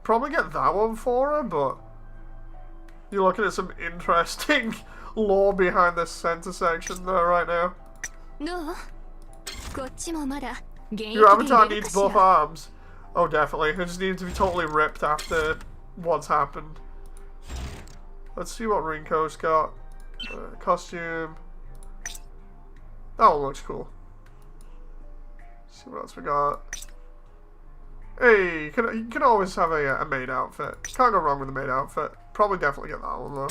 Probably get that one for her, but you're looking at some interesting lore behind this center section there right now. Your avatar needs both arms. Oh, definitely. It just needs to be totally ripped after what's happened. Let's see what Rinko's got. Costume. That one looks cool. Let's see what else we got. Hey, you can always have a maid outfit. Can't go wrong with a maid outfit. Probably definitely get that one though.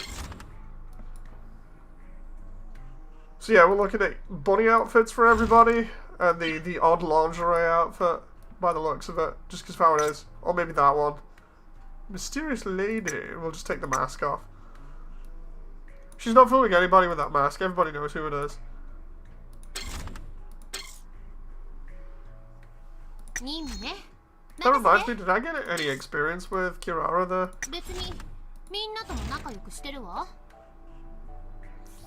So yeah, we're looking at bunny outfits for everybody, and the odd lingerie outfit by the looks of it, just because of how it is. Or maybe that one. Mysterious lady. We'll just take the mask off. She's not fooling anybody with that mask. Everybody knows who it is. That reminds me, did I get any experience with Kirara there? I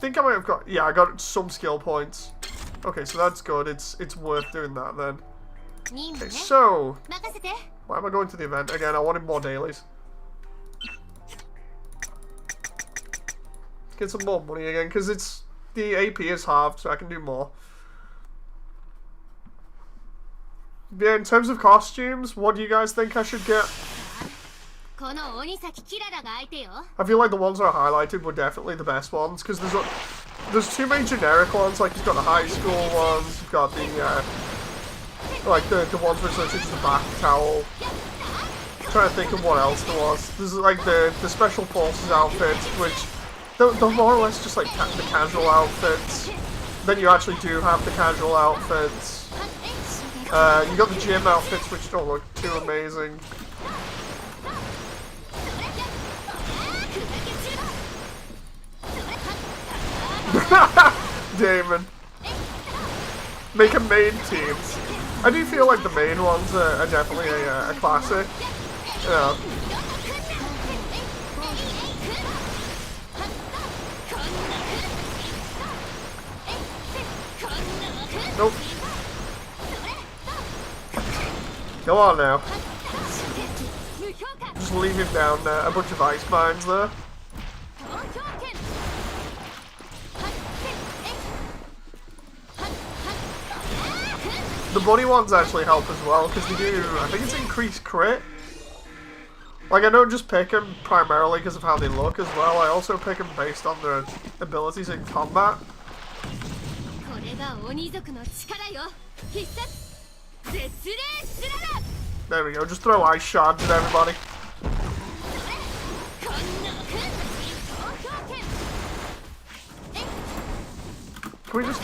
think I might have got... Yeah, I got some skill points. Okay, so that's good. It's worth doing that then. Okay, so... Why am I going to the event? Again, I wanted more dailies. Get some more money again, because it's... The AP is halved, so I can do more. Yeah, in terms of costumes, what do you guys think I should get? I feel like the ones that are highlighted were definitely the best ones, because there's too many generic ones, like you've got the high school ones, you've got the, like the ones which are just a bath towel. I'm trying to think of what else there was. There's like the special forces outfits, which they're more or less just like the casual outfits. Then you actually do have the casual outfits. You got the gym outfits, which don't look too amazing. Damon. Make a main teams. I do feel like the main ones are definitely a classic. Yeah. Come on now. Just leave him down there. A bunch of ice mines there. The bunny ones actually help as well, because they do, I think it's increased crit. Like, I don't just pick them primarily because of how they look as well, I also pick them based on their abilities in combat. There we go, just throw ice shards at everybody. Can we just...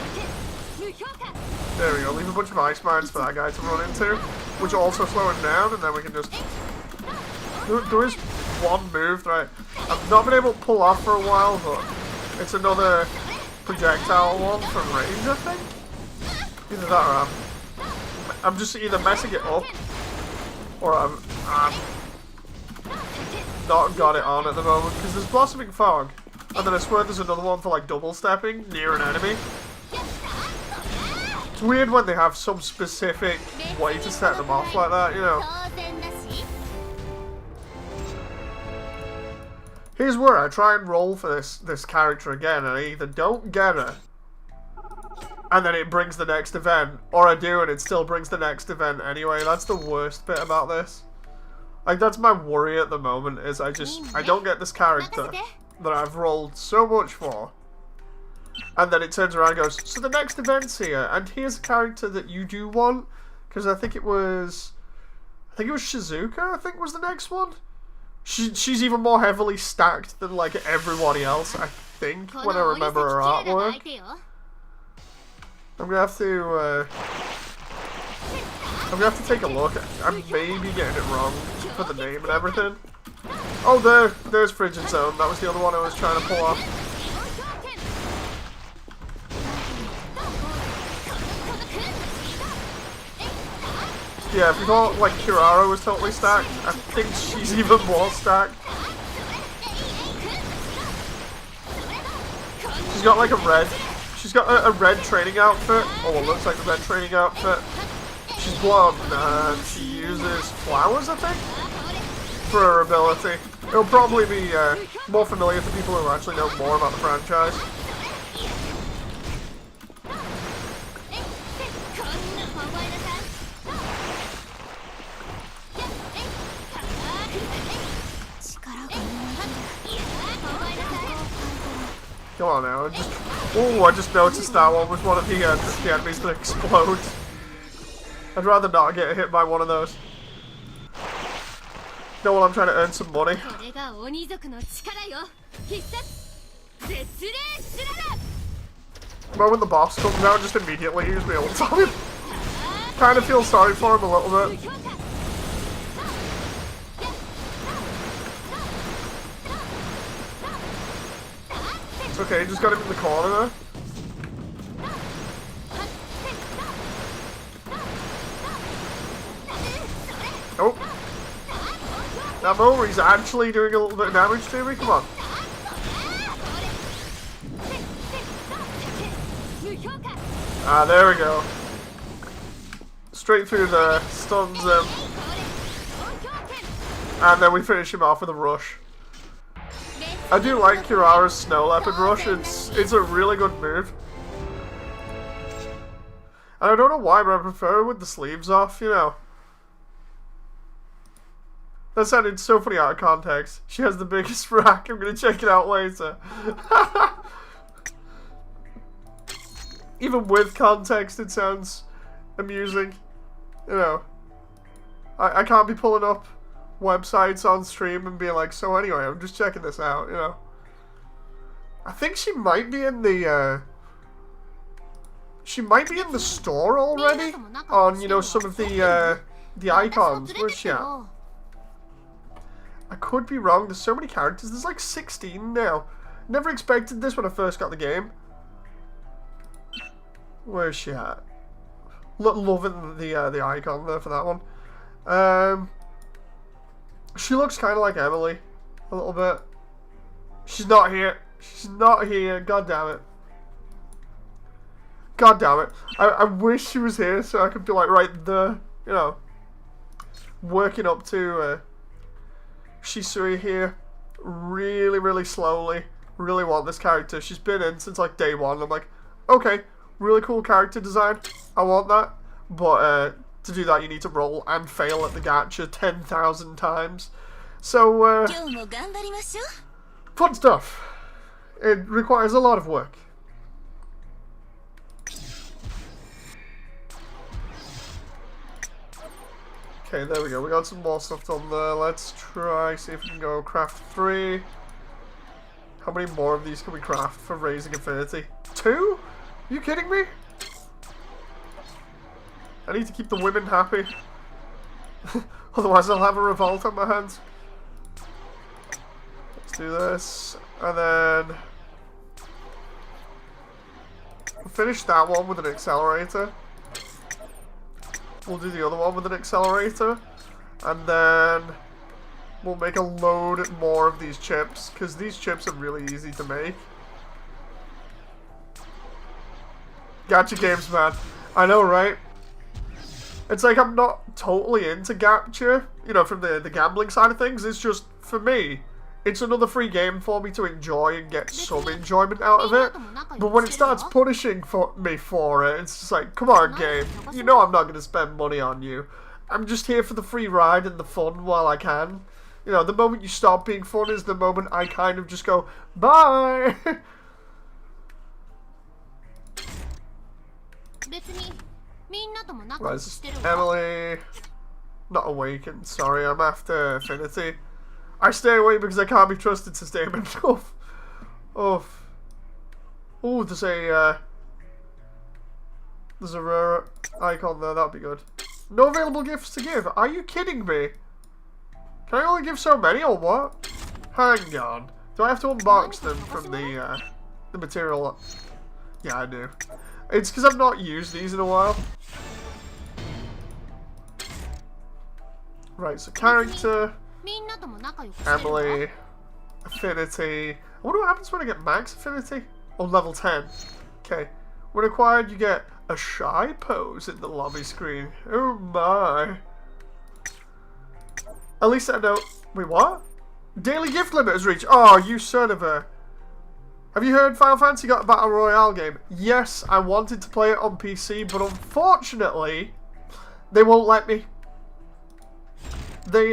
There we go, leave a bunch of ice mines for that guy to run into, which will also slow him down, and then we can just... There is one move that I've not been able to pull off for a while, but it's another projectile one from range, I think? Either that or I'm just either messing it up, or I'm not got it on at the moment, because there's Blossoming Fog, and then I swear there's another one for like double stepping near an enemy. It's weird when they have some specific way to set them off like that, you know. Here's where I try and roll for this character again, and I either don't get her, and then it brings the next event, or I do and it still brings the next event anyway. That's the worst bit about this. Like, that's my worry at the moment, is I don't get this character that I've rolled so much for, and then it turns around and goes, so the next event's here, and here's a character that you do want, because I think it was Shizuka, I think was the next one. She's even more heavily stacked than like everybody else, I think, when I remember her artwork. I'm gonna have to take a look. I may be getting it wrong for the name and everything. Oh, there's Frigid Zone. That was the other one I was trying to pull off. Yeah, if you thought like Kirara was totally stacked, I think she's even more stacked. She's got like a red. She's got a red training outfit. Oh, what looks like a red training outfit. She's blonde and she uses flowers, I think, for her ability. It'll probably be more familiar to people who actually know more about the franchise. Come on now, I just noticed that one was one of the enemies that explode. I'd rather not get hit by one of those. No, while I'm trying to earn some money. The moment the boss comes out, just immediately use my ult on him. Kind of feel sorry for him a little bit. It's okay, just got him in the corner there. Nope. That moment where he's actually doing a little bit of damage to me, come on. Ah, there we go. Straight through the stuns him. And then we finish him off with a rush. I do like Kirara's Snow Leopard Rush, it's a really good move. And I don't know why, but I prefer it with the sleeves off, you know. That sounded so funny out of context. She has the biggest rack, I'm gonna check it out later. Even with context, it sounds amusing. You know, I can't be pulling up websites on stream and being like, so anyway, I'm just checking this out, you know. I think she might be in the store already on, you know, some of the icons. Where's she at? I could be wrong. There's so many characters. There's like 16 now. Never expected this when I first got the game. Where's she at? Loving the icon there for that one. She looks kind of like Emily, a little bit. She's not here. She's not here. God damn it. God damn it. I wish she was here so I could be like right there, you know. working up to Shisui here really, really slowly. Really want this character. She's been in since like day one. I'm like, okay, really cool character design. I want that. But to do that, you need to roll and fail at the gacha 10,000 times. So, fun stuff. It requires a lot of work. Okay, there we go. We got some more stuff done there. Let's try, see if we can go craft 3. How many more of these can we craft for raising affinity? 2? Are you kidding me? I need to keep the women happy. Otherwise I'll have a revolt on my hands. Let's do this. And then we'll finish that one with an accelerator. We'll do the other one with an accelerator. And then we'll make a load more of these chips, because these chips are really easy to make. Gacha games, man. I know, right? It's like I'm not totally into gacha, you know, from the gambling side of things. It's just, for me, it's another free game for me to enjoy and get some enjoyment out of it. But when it starts punishing me for it, it's just like, come on, game. You know I'm not going to spend money on you. I'm just here for the free ride and the fun while I can. You know, the moment you stop being fun is the moment I kind of just go, bye! Right, this is Emily. Not awakened, sorry, I'm after affinity. I stay away because I can't be trusted to stay myself. Oh, there's a rare icon there, that'd be good. No available gifts to give. Are you kidding me? Can I only give so many or what? Hang on. Do I have to unbox them from the material? Yeah, I do. It's because I've not used these in a while. Right, so character, Emily, affinity. I wonder what happens when I get max affinity? Oh, level 10. Okay. When acquired, you get a shy pose in the lobby screen. Oh my. At least I know. Wait, what? Daily gift limit is reached. Oh, you son of a. Have you heard Final Fantasy got a Battle Royale game? Yes, I wanted to play it on PC, but unfortunately, they won't let me. They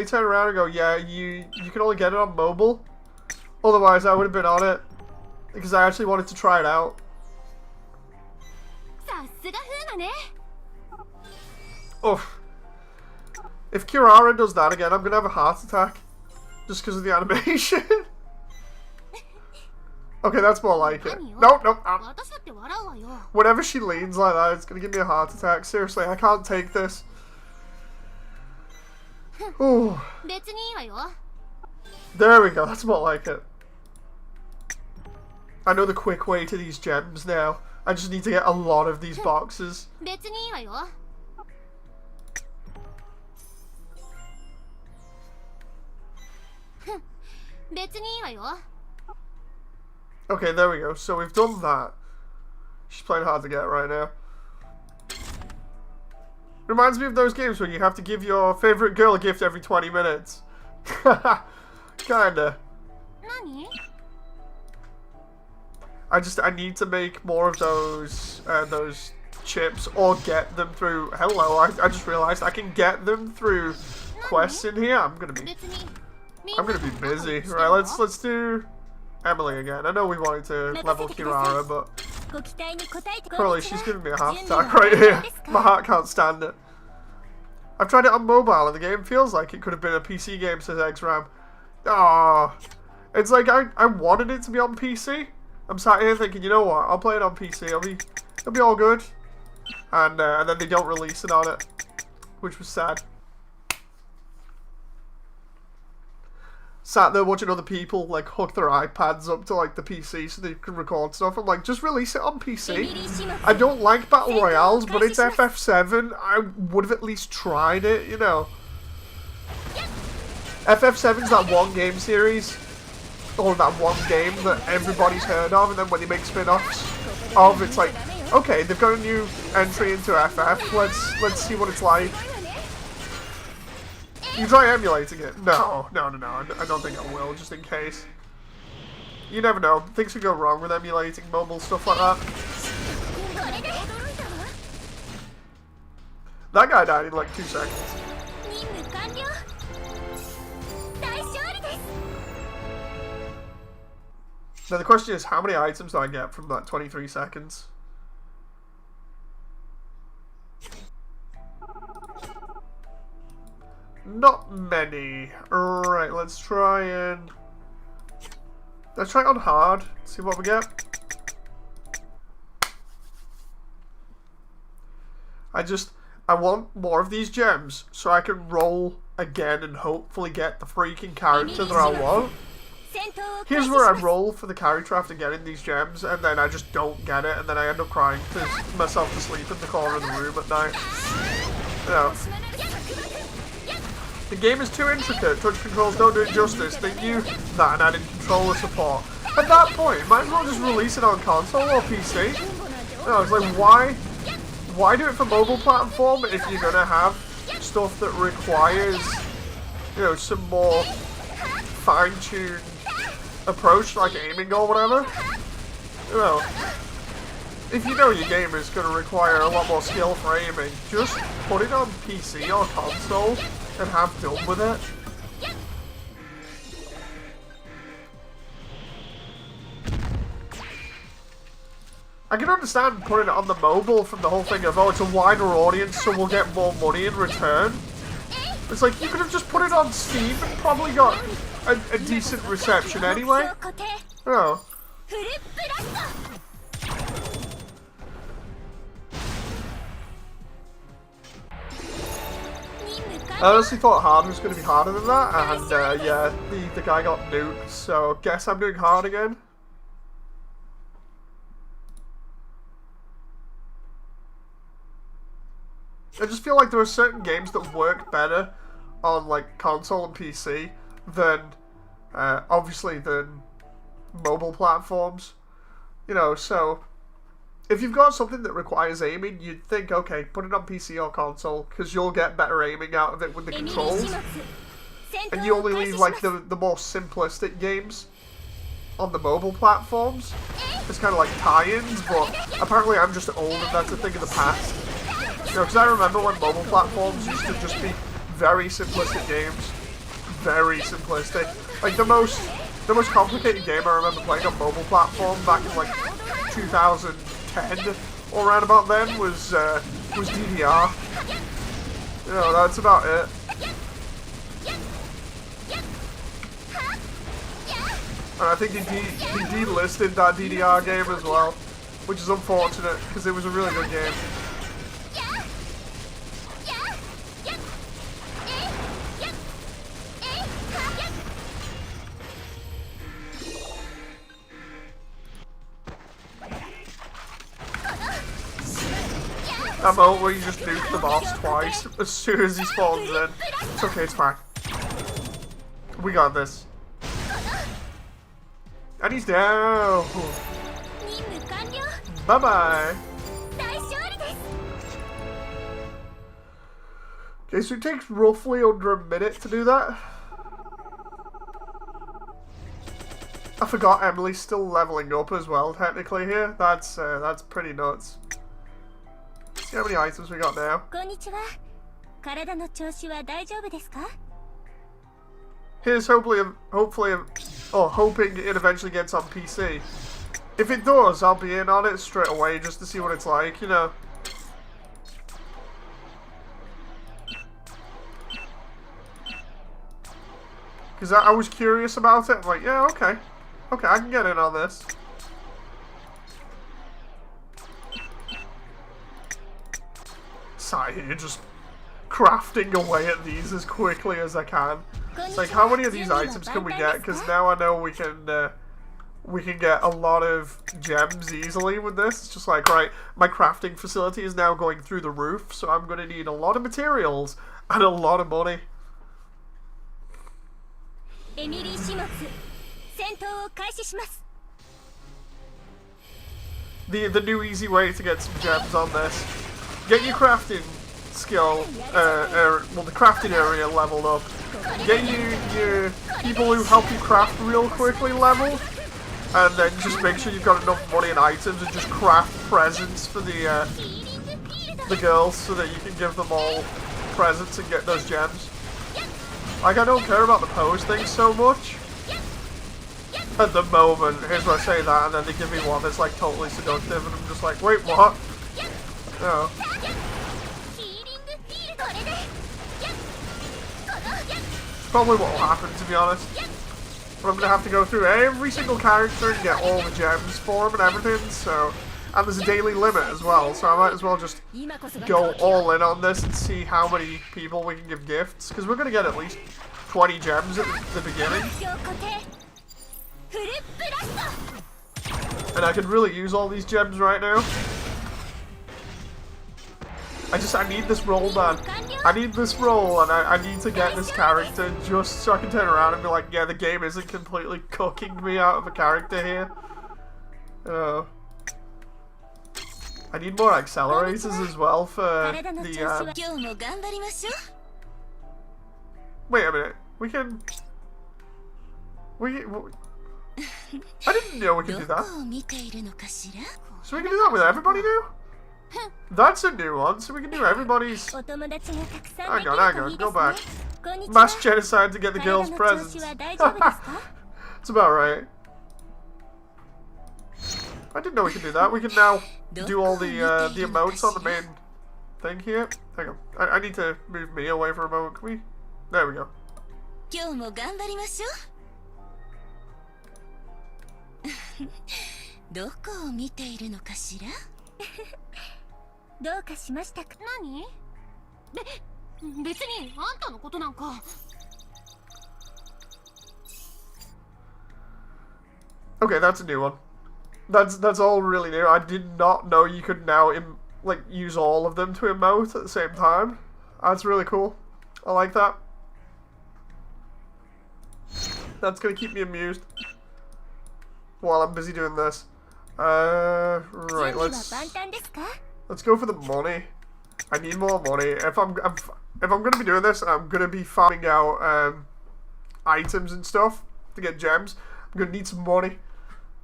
turn around and go, yeah, you can only get it on mobile. Otherwise, I would have been on it. Because I actually wanted to try it out. Oof. If Kirara does that again, I'm going to have a heart attack. Just because of the animation. Okay, that's more like it. Nope. Whenever she leans like that, it's going to give me a heart attack. Seriously, I can't take this. Ooh. There we go, that's more like it. I know the quick way to these gems now. I just need to get a lot of these boxes. Okay, there we go. So we've done that. She's playing hard to get right now. Reminds me of those games where you have to give your favorite girl a gift every 20 minutes. Kinda. I need to make more of those chips or get them through. Hello, I just realized I can get them through quests in here. I'm gonna be busy. Right, let's do Emily again. I know we wanted to level Kirara, but currently she's giving me a heart attack right here. My heart can't stand it. I've tried it on mobile and the game feels like it could have been a PC game, says Xram. Ah, it's like I wanted it to be on PC. I'm sat here thinking, you know what? I'll play it on PC. It'll be all good. And then they don't release it on it, which was sad. Sat there watching other people like hook their iPads up to like the PC so they can record stuff. I'm like, just release it on PC. I don't like Battle Royales, but it's FF7. I would have at least tried it, you know. FF7's that one game series, or that one game that everybody's heard of, and then when they make spin-offs of, it's like, okay, they've got a new entry into FF. Let's see what it's like. You try emulating it? No. I don't think I will, just in case. You never know. Things could go wrong with emulating mobile stuff like that. That guy died in like 2 seconds. Now the question is, how many items do I get from that 23 seconds? Not many. Alright, let's try it on hard, see what we get. I want more of these gems so I can roll again and hopefully get the freaking character that I want. Here's where I roll for the character after getting these gems, and then I just don't get it, and then I end up crying myself to sleep in the corner of the room at night. You know. The game is too intricate, touch controls don't do it justice. They knew that and added controller support. At that point, might as well just release it on console or PC. You know, it's like, why do it for mobile platform if you're gonna have stuff that requires, you know, some more fine-tuned approach, like aiming or whatever? You know, if you know your game is gonna require a lot more skill for aiming, just put it on PC or console and have done with it. I can understand putting it on the mobile from the whole thing of, oh, it's a wider audience, so we'll get more money in return. It's like, you could have just put it on Steam and probably got a decent reception anyway. Oh. I honestly thought hard was going to be harder than that, and yeah, the guy got nuked, so guess I'm doing hard again. I just feel like there are certain games that work better on like console and PC than obviously than mobile platforms. You know, so if you've got something that requires aiming, you'd think, okay, put it on PC or console because you'll get better aiming out of it with the controls. And you only leave like the more simplistic games on the mobile platforms. It's kind of like tie-ins, but apparently I'm just old and that's a thing of the past. You know, because I remember when mobile platforms used to just be very simplistic games. Very simplistic. Like the most complicated game I remember playing on mobile platform back in like 2010 or around about then was DDR. You know, that's about it. And I think he delisted that DDR game as well, which is unfortunate because it was a really good game. That moment where you just nuke the boss twice as soon as he spawns in. It's okay, it's fine. We got this. And he's down. Bye-bye. Okay, so it takes roughly under a minute to do that. I forgot Emily's still leveling up as well, technically, here. That's pretty nuts. See how many items we got now. Here's hoping it eventually gets on PC. If it does, I'll be in on it straight away just to see what it's like, you know. Because I was curious about it. I'm like, yeah, okay. Okay, I can get in on this. Sat here just crafting away at these as quickly as I can. It's like, how many of these items can we get? Because now I know we can get a lot of gems easily with this. It's just like, right, my crafting facility is now going through the roof, so I'm going to need a lot of materials and a lot of money. The new easy way to get some gems on this. Get your crafting skill, well, the crafting area leveled up. Get your people who help you craft real quickly leveled, and then just make sure you've got enough money and items and just craft presents for the girls so that you can give them all presents and get those gems. Like, I don't care about the pose thing so much at the moment. Here's where I say that, and then they give me one that's like totally seductive, and I'm just like, wait, what? No. Probably what will happen, to be honest. But I'm gonna have to go through every single character and get all the gems for them and everything, so... And there's a daily limit as well, so I might as well just go all in on this and see how many people we can give gifts, because we're gonna get at least 20 gems at the beginning. And I could really use all these gems right now. I need this roll, man. I need this roll, and I need to get this character just so I can turn around and be like, yeah, the game isn't completely cooking me out of a character here. I need more accelerators as well for the, Wait a minute. I didn't know we could do that. So we can do that with everybody now? That's a new one, so we can do everybody's... Hang on, go back. Mass genocide to get the girls' presents. It's about right. I didn't know we could do that. We can now do all the emotes on the main thing here. Hang on. I need to move me away for a moment. Can we? There we go. Okay, that's a new one. That's all really new. I did not know you could now use all of them to emote at the same time. That's really cool. I like that. That's gonna keep me amused while I'm busy doing this. Right, let's go for the money. I need more money. If I'm gonna be doing this, I'm gonna be farming out items and stuff to get gems. I'm gonna need some money.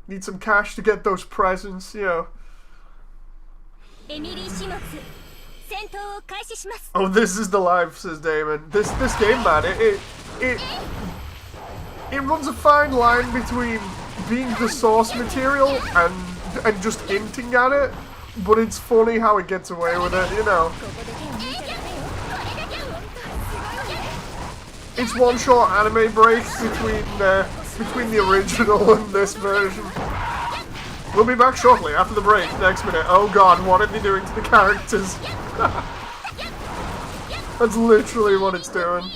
Need some cash to get those presents, you know. Oh, this is the life, says Damon. This game, man, it runs a fine line between being the source material and just hinting at it, but it's funny how it gets away with it, you know. It's one short anime break between the original and this version. We'll be back shortly after the break, next minute. Oh god, what are they doing to the characters? That's literally what it's doing.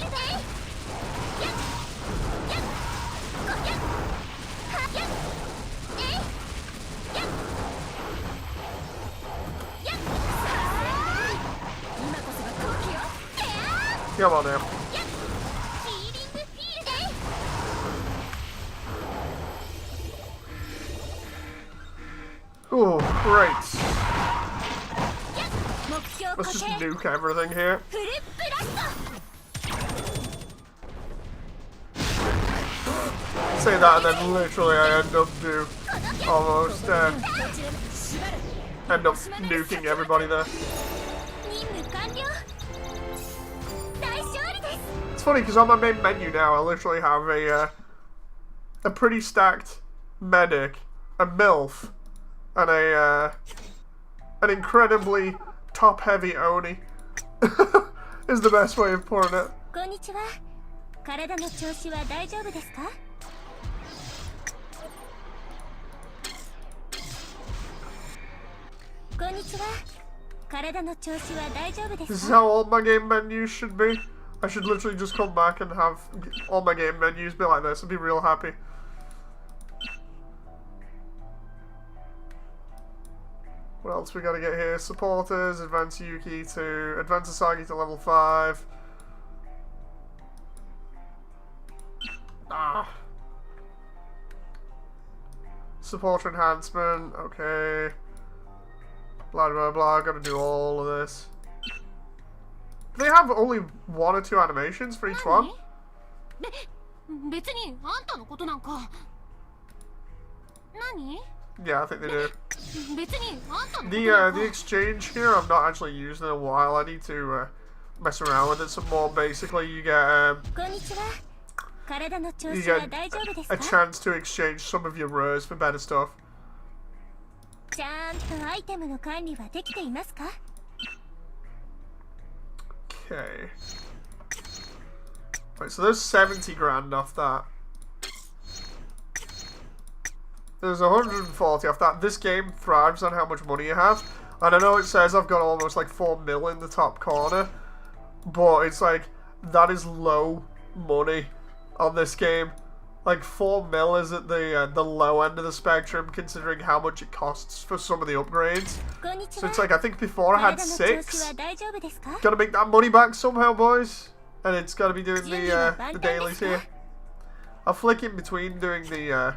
Come on now. Oh, great. Let's just nuke everything here. Say that and then literally I end up almost end up nuking everybody there. It's funny because on my main menu now I literally have a pretty stacked medic, a MILF, and an incredibly top-heavy Oni is the best way of putting it. This is how all my game menus should be. I should literally just come back and have all my game menus be like this. I'd be real happy. What else we gotta get here? Supporters, advance Yuki to... advance Asagi to level 5. Supporter enhancement, okay. Blah blah blah, gotta do all of this. they have only 1 or 2 animations for each one? Yeah, I think they do. The exchange here I've not actually used in a while. I need to mess around with it some more. Basically, you get a chance to exchange some of your rares for better stuff. Okay. Right, so there's 70 grand off that. There's 140 off that. This game thrives on how much money you have. And I know it says I've got almost like 4 mil in the top corner. But it's like, that is low money on this game. Like 4 mil is at the low end of the spectrum, considering how much it costs for some of the upgrades. So it's like, I think before I had 6. Gotta make that money back somehow, boys. And it's gotta be doing the dailies here. I'll flick in between doing the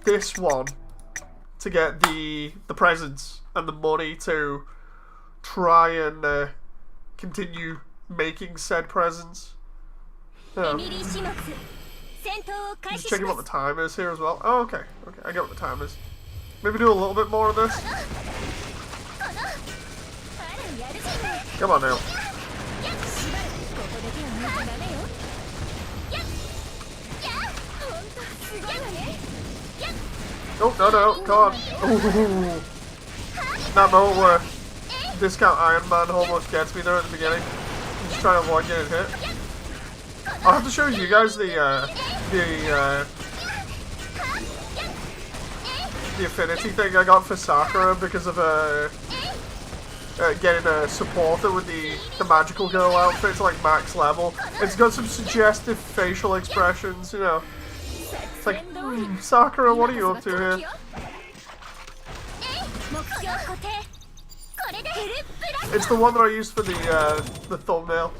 this one to get the presents and the money to try and continue making said presents. Just checking what the time is here as well. Oh, okay. Okay, I get what the time is. Maybe do a little bit more of this. Come on now. Oh, no, come on. Ooh. That moment where discount Iron Man almost gets me there at the beginning. I'm just trying to avoid getting hit. I'll have to show you guys the affinity thing I got for Sakura because of getting a supporter with the magical girl outfit to like max level. It's got some suggestive facial expressions, you know. It's like, Sakura, what are you up to here? It's the one that I used for the thumbnail.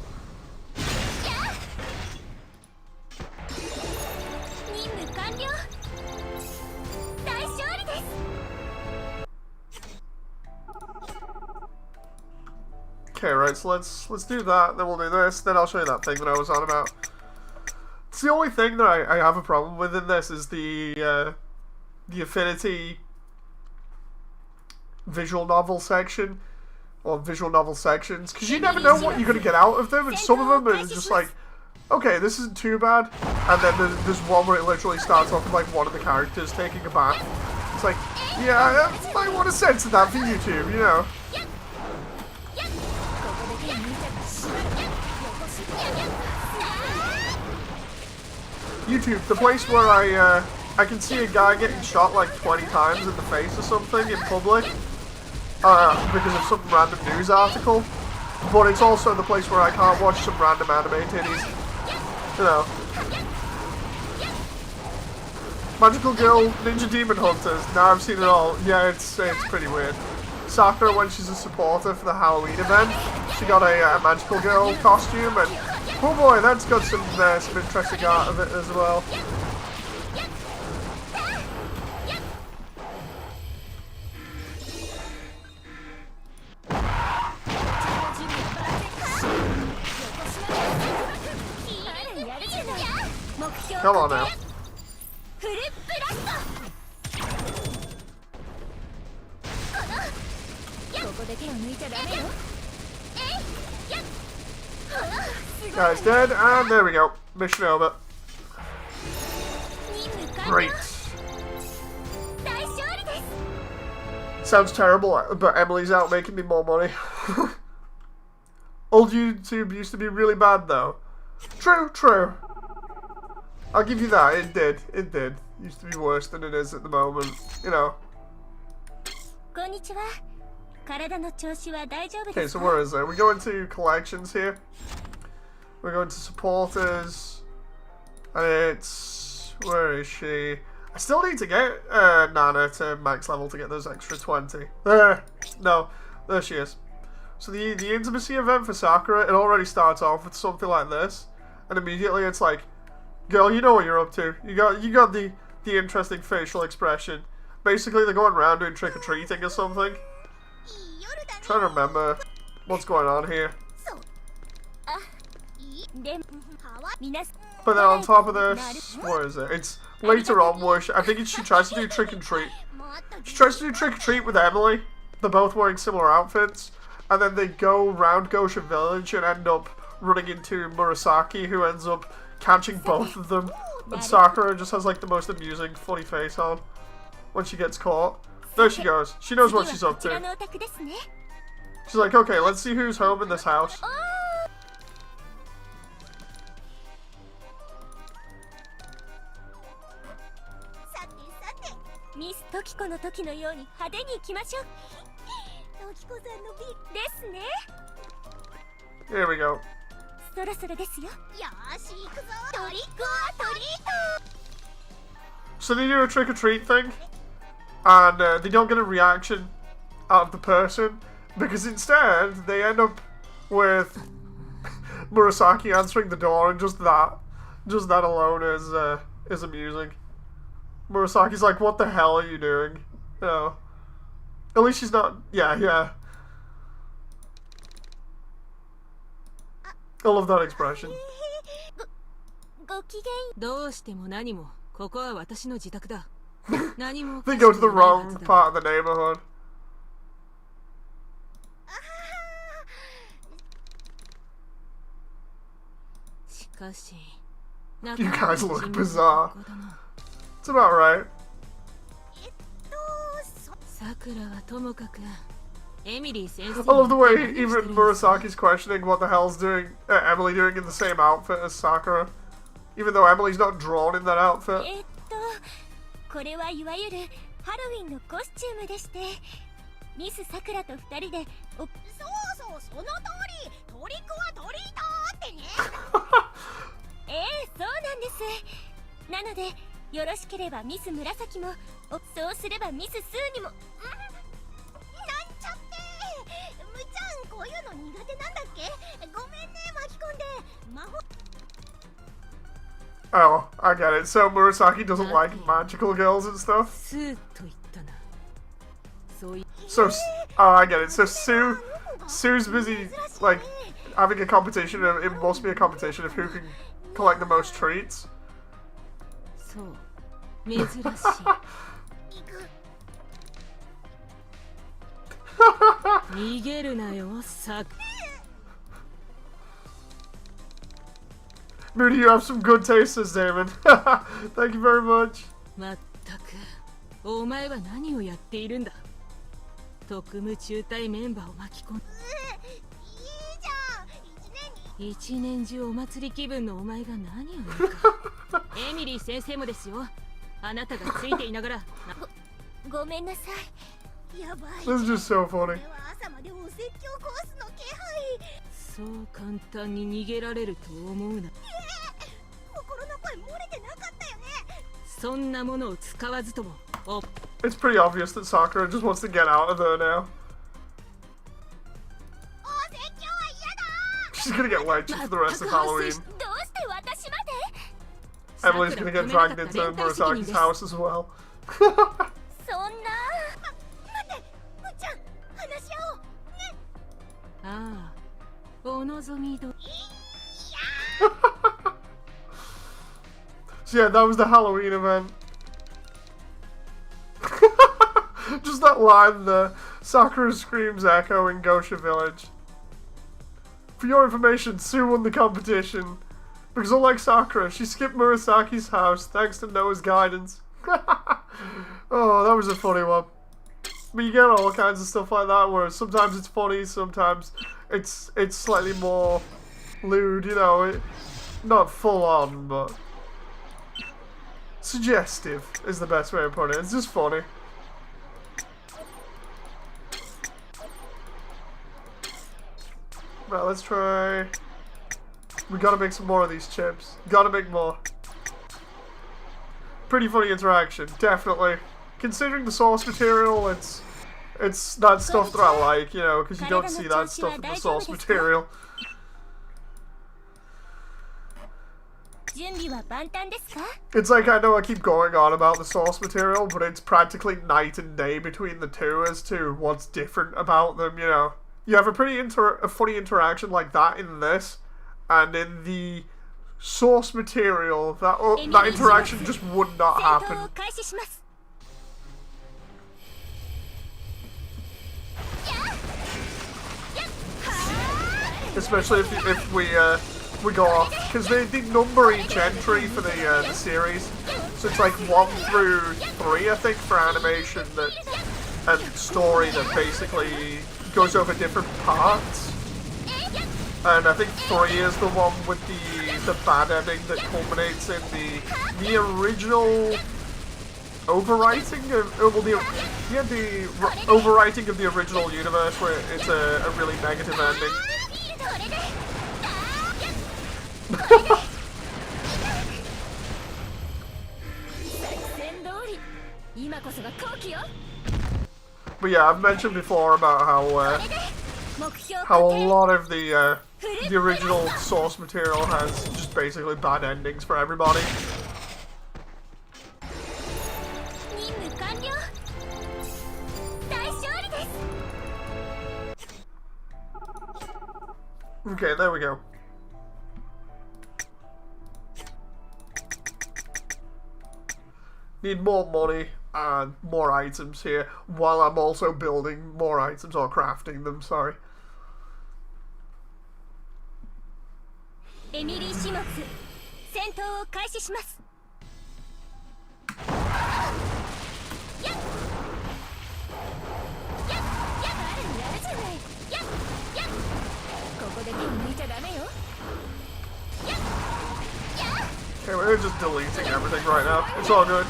Okay, right, so let's do that, then we'll do this, then I'll show you that thing that I was on about. It's the only thing that I have a problem with in this is the affinity visual novel section, or visual novel sections, because you never know what you're going to get out of them, and some of them are just like, okay, this isn't too bad, and then there's one where it literally starts off with like one of the characters taking a bath. It's like, yeah, I might want to censor that for YouTube, you know. YouTube, the place where I can see a guy getting shot like 20 times in the face or something in public because of some random news article, but it's also the place where I can't watch some random anime titties, you know. Magical Girl, Ninja Demon Hunters, now I've seen it all. Yeah, it's pretty weird. Sakura, when she's a supporter for the Halloween event, she got a Magical Girl costume, and oh boy, that's got some interesting art of it as well. Come on now. Guy's dead, and there we go. Mission over. Great. Sounds terrible, but Emily's out making me more money. Old YouTube used to be really bad, though. True. I'll give you that. It did. Used to be worse than it is at the moment. You know. Okay, so where is it? We go into collections here. We're going to supporters. And it's... Where is she? I still need to get Nana to max level to get those extra 20. No, there she is. So the intimacy event for Sakura, it already starts off with something like this. And immediately it's like, girl, you know what you're up to. You got the interesting facial expression. Basically, they're going around doing trick-or-treating or something. I'm trying to remember what's going on here. But then on top of this, what is it? It's later on where I think she tries to do trick and treat. She tries to do trick or treat with Emily. They're both wearing similar outfits. And then they go around Gosha Village and end up running into Murasaki, who ends up catching both of them. And Sakura just has like the most amusing, funny face on when she gets caught. There she goes. She knows what she's up to. She's like, okay, let's see who's home in this house. Here we go. So they do a trick-or-treat thing, and they don't get a reaction out of the person, because instead they end up with Murasaki answering the door, and just that alone is amusing. Murasaki's like, what the hell are you doing? You know. At least she's not, yeah. I love that expression. They go to the wrong part of the neighborhood. You guys look bizarre. It's about right. I love the way even Murasaki's questioning what the hell's doing Emily doing in the same outfit as Sakura, even though Emily's not drawn in that outfit. Oh, I get it. So Murasaki doesn't like magical girls and stuff. So, I get it. So Sue's busy, like, having a competition. It must be a competition of who can collect the most treats. Moody, you have some good taste, says Damon. Thank you very much. This is just so funny. It's pretty obvious that Sakura just wants to get out of there now. She's gonna get lectured for the rest of Halloween. Emily's gonna get dragged into Murasaki's house as well. So yeah, that was the Halloween event. Just that line there. Sakura screams echo in Gosha Village. For your information, Sue won the competition. Because unlike Sakura, she skipped Murasaki's house thanks to Noah's guidance. Oh, that was a funny one. But you get all kinds of stuff like that where sometimes it's funny, sometimes it's slightly more lewd, you know, not full on, but suggestive is the best way to put it. It's just funny. Right, let's try. We gotta make some more of these chips. Gotta make more. Pretty funny interaction, definitely. Considering the source material, it's that stuff that I like, you know, because you don't see that stuff in the source material. It's like, I know I keep going on about the source material, but it's practically night and day between the two as to what's different about them, you know. You have a pretty funny interaction like that in this, and in the source material, that interaction just would not happen. Especially if we go off, because they number each entry for the series, so it's like 1 through 3, I think, for animation and story that basically goes over different parts. And I think 3 is the one with the bad ending that culminates in the original overwriting of the overwriting of the original universe, where it's a really negative ending. But yeah, I've mentioned before about how a lot of the original source material has just basically bad endings for everybody. Okay, there we go. Need more money and more items here, while I'm also building more items, or crafting them, sorry. Okay, we're just deleting everything right now. It's all good.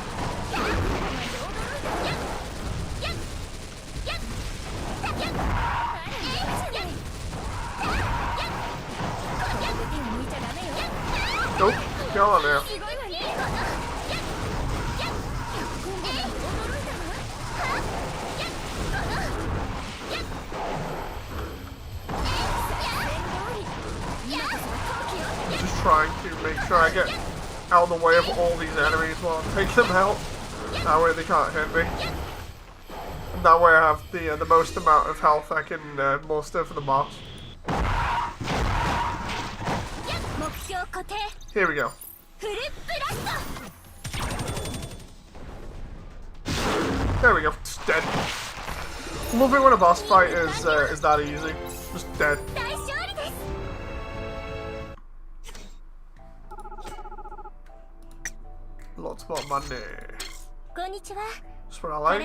Nope, go on now. Just trying to make sure I get out of the way of all these enemies while I take them out. That way they can't hit me. And that way I have the most amount of health I can muster for the boss. Here we go. There we go. It's dead. Love it when a boss fight is that easy. Just dead. Lots more money. That's what I like.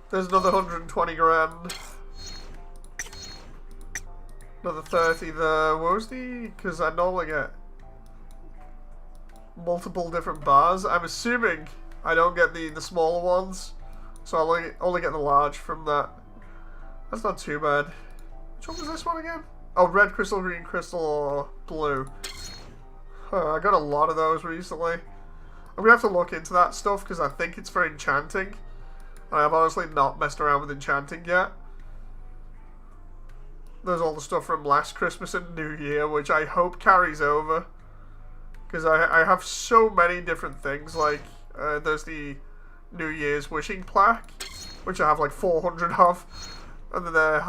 There's another 120 grand. Another 30 there. What was the... Because I normally get multiple different bars. I'm assuming I don't get the smaller ones. So I only get the large from that. That's not too bad. Which one was this one again? Oh, red crystal, green crystal, or blue. I got a lot of those recently. I'm going to have to look into that stuff because I think it's for enchanting. I've honestly not messed around with enchanting yet. There's all the stuff from last Christmas and New Year, which I hope carries over. Because I have so many different things, like there's the New Year's wishing plaque, which I have like 400 of. And then the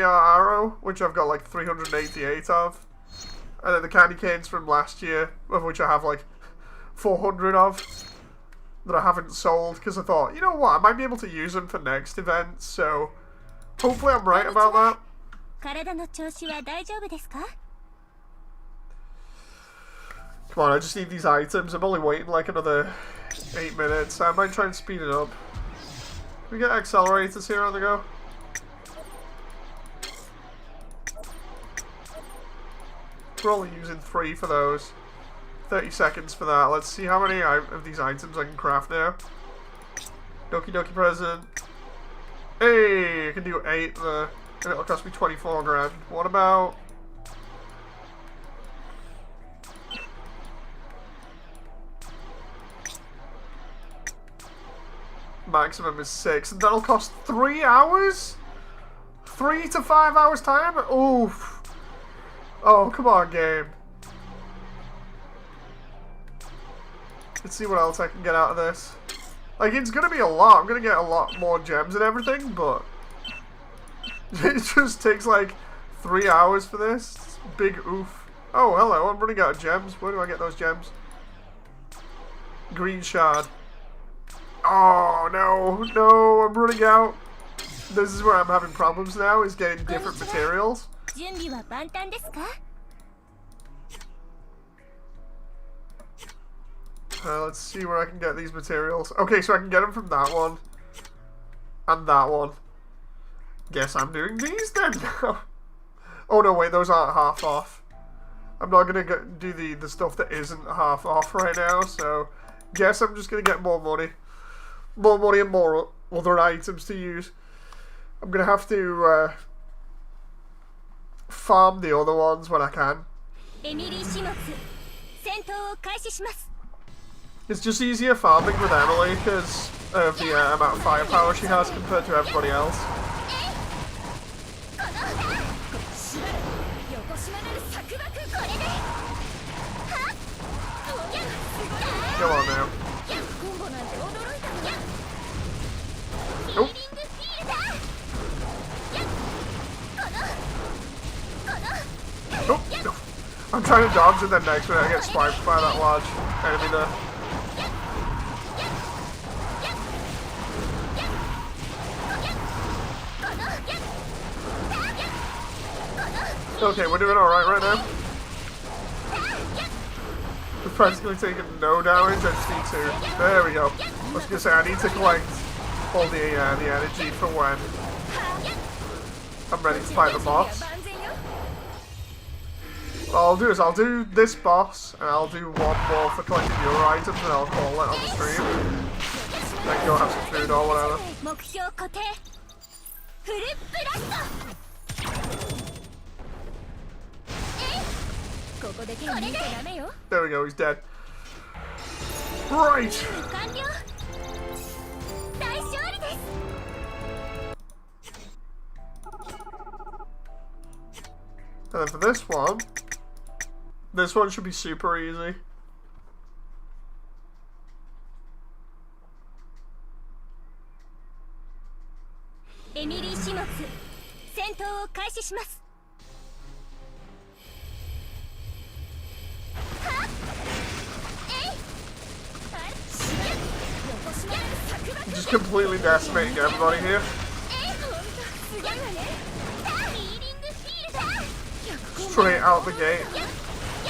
arrow, which I've got like 388 of. And then the candy canes from last year, of which I have like 400 of, that I haven't sold, because I thought, you know what, I might be able to use them for next event, so hopefully I'm right about that. Come on, I just need these items. I'm only waiting like another 8 minutes. I might try and speed it up. Can we get accelerators here on the go? We're only using 3 for those. 30 seconds for that. Let's see how many of these items I can craft now. Doki Doki present. Hey, I can do 8 there. And it'll cost me 24 grand. What about... maximum is 6. And that'll cost 3 hours? 3 to 5 hours time? Oof. Oh, come on, game. Let's see what else I can get out of this. Like, it's gonna be a lot. I'm gonna get a lot more gems and everything, but it just takes like 3 hours for this. Big oof. Oh, hello. I'm running out of gems. Where do I get those gems? Green shard. Oh, no. No, I'm running out. This is where I'm having problems now, is getting different materials. Let's see where I can get these materials. Okay, so I can get them from that one. And that one. Guess I'm doing these then. Oh no, wait, those aren't half off. I'm not going to do the stuff that isn't half off right now, so guess I'm just going to get more money. More money and more other items to use. I'm going to have to farm the other ones when I can. It's just easier farming with Emily because of the amount of firepower she has compared to everybody else. Come on now. Nope. Nope. No. I'm trying to dodge and then next minute I get swiped by that large enemy there. Okay, we're doing alright right now. We're practically taking no damage, I just need to... There we go. I was gonna say, I need to collect all the energy for when I'm ready to fight the boss. What I'll do is I'll do this boss, and I'll do one more for collecting the other items, and I'll call it on the stream. Then go have some food or whatever. There we go, he's dead. Right! And then for this one should be super easy. Just completely decimating everybody here. Straight out the gate.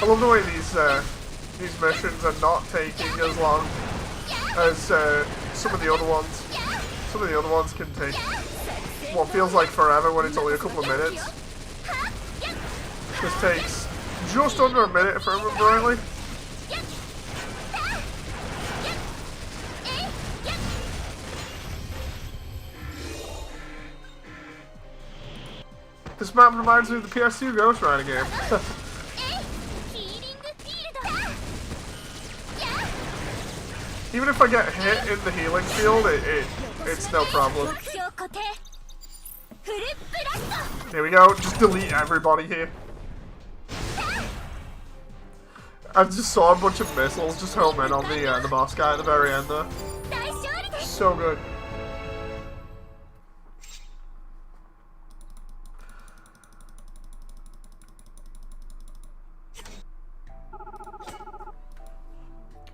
I love the way these missions are not taking as long as some of the other ones. Some of the other ones can take what feels like forever when it's only a couple of minutes. This takes just under a minute if I remember rightly. This map reminds me of the PS2 Ghost Rider game. Even if I get hit in the healing field, it's no problem. Here we go, just delete everybody here. I just saw a bunch of missiles just home in on the boss guy at the very end there. So good.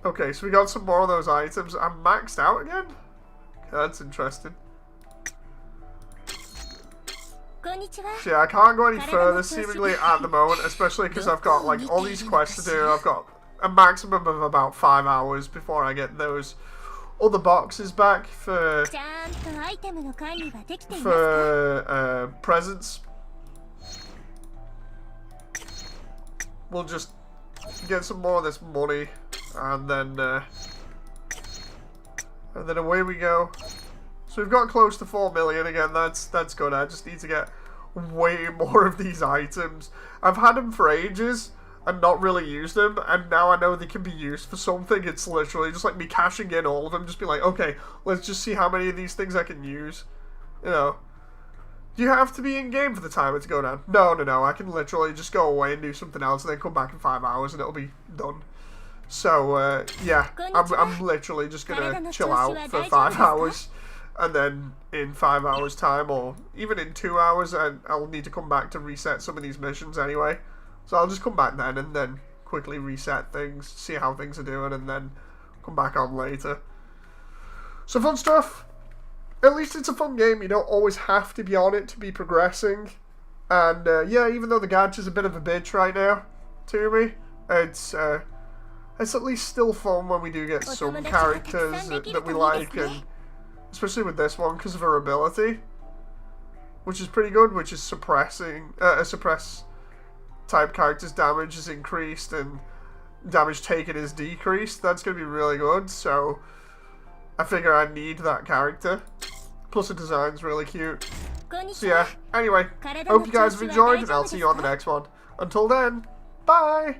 Okay, so we got some more of those items. I'm maxed out again? Okay, that's interesting. So yeah, I can't go any further seemingly at the moment, especially because I've got like all these quests to do. I've got a maximum of about 5 hours before I get those other boxes back for presents. We'll just get some more of this money. And then away we go. So we've got close to 4 million again. That's good. I just need to get way more of these items. I've had them for ages and not really used them, and now I know they can be used for something. It's literally just like me cashing in all of them. Just be like, okay, let's just see how many of these things I can use. You know. Do you have to be in game for the timer to go down? No. I can literally just go away and do something else, and then come back in 5 hours, and it'll be done. So, yeah, I'm literally just gonna chill out for 5 hours, and then in 5 hours time, or even in 2 hours, I'll need to come back to reset some of these missions anyway. So I'll just come back then, and then quickly reset things, see how things are doing, and then come back on later. So fun stuff. At least it's a fun game. You don't always have to be on it to be progressing. And, yeah, even though the gacha's a bit of a bitch right now to me, it's at least still fun when we do get some characters that we like, and especially with this one because of her ability, which is pretty good, which is suppressing, suppress type characters' damage is increased and damage taken is decreased. That's going to be really good, so I figure I need that character. Plus the design's really cute. So yeah, anyway, hope you guys have enjoyed, and I'll see you on the next one. Until then, bye!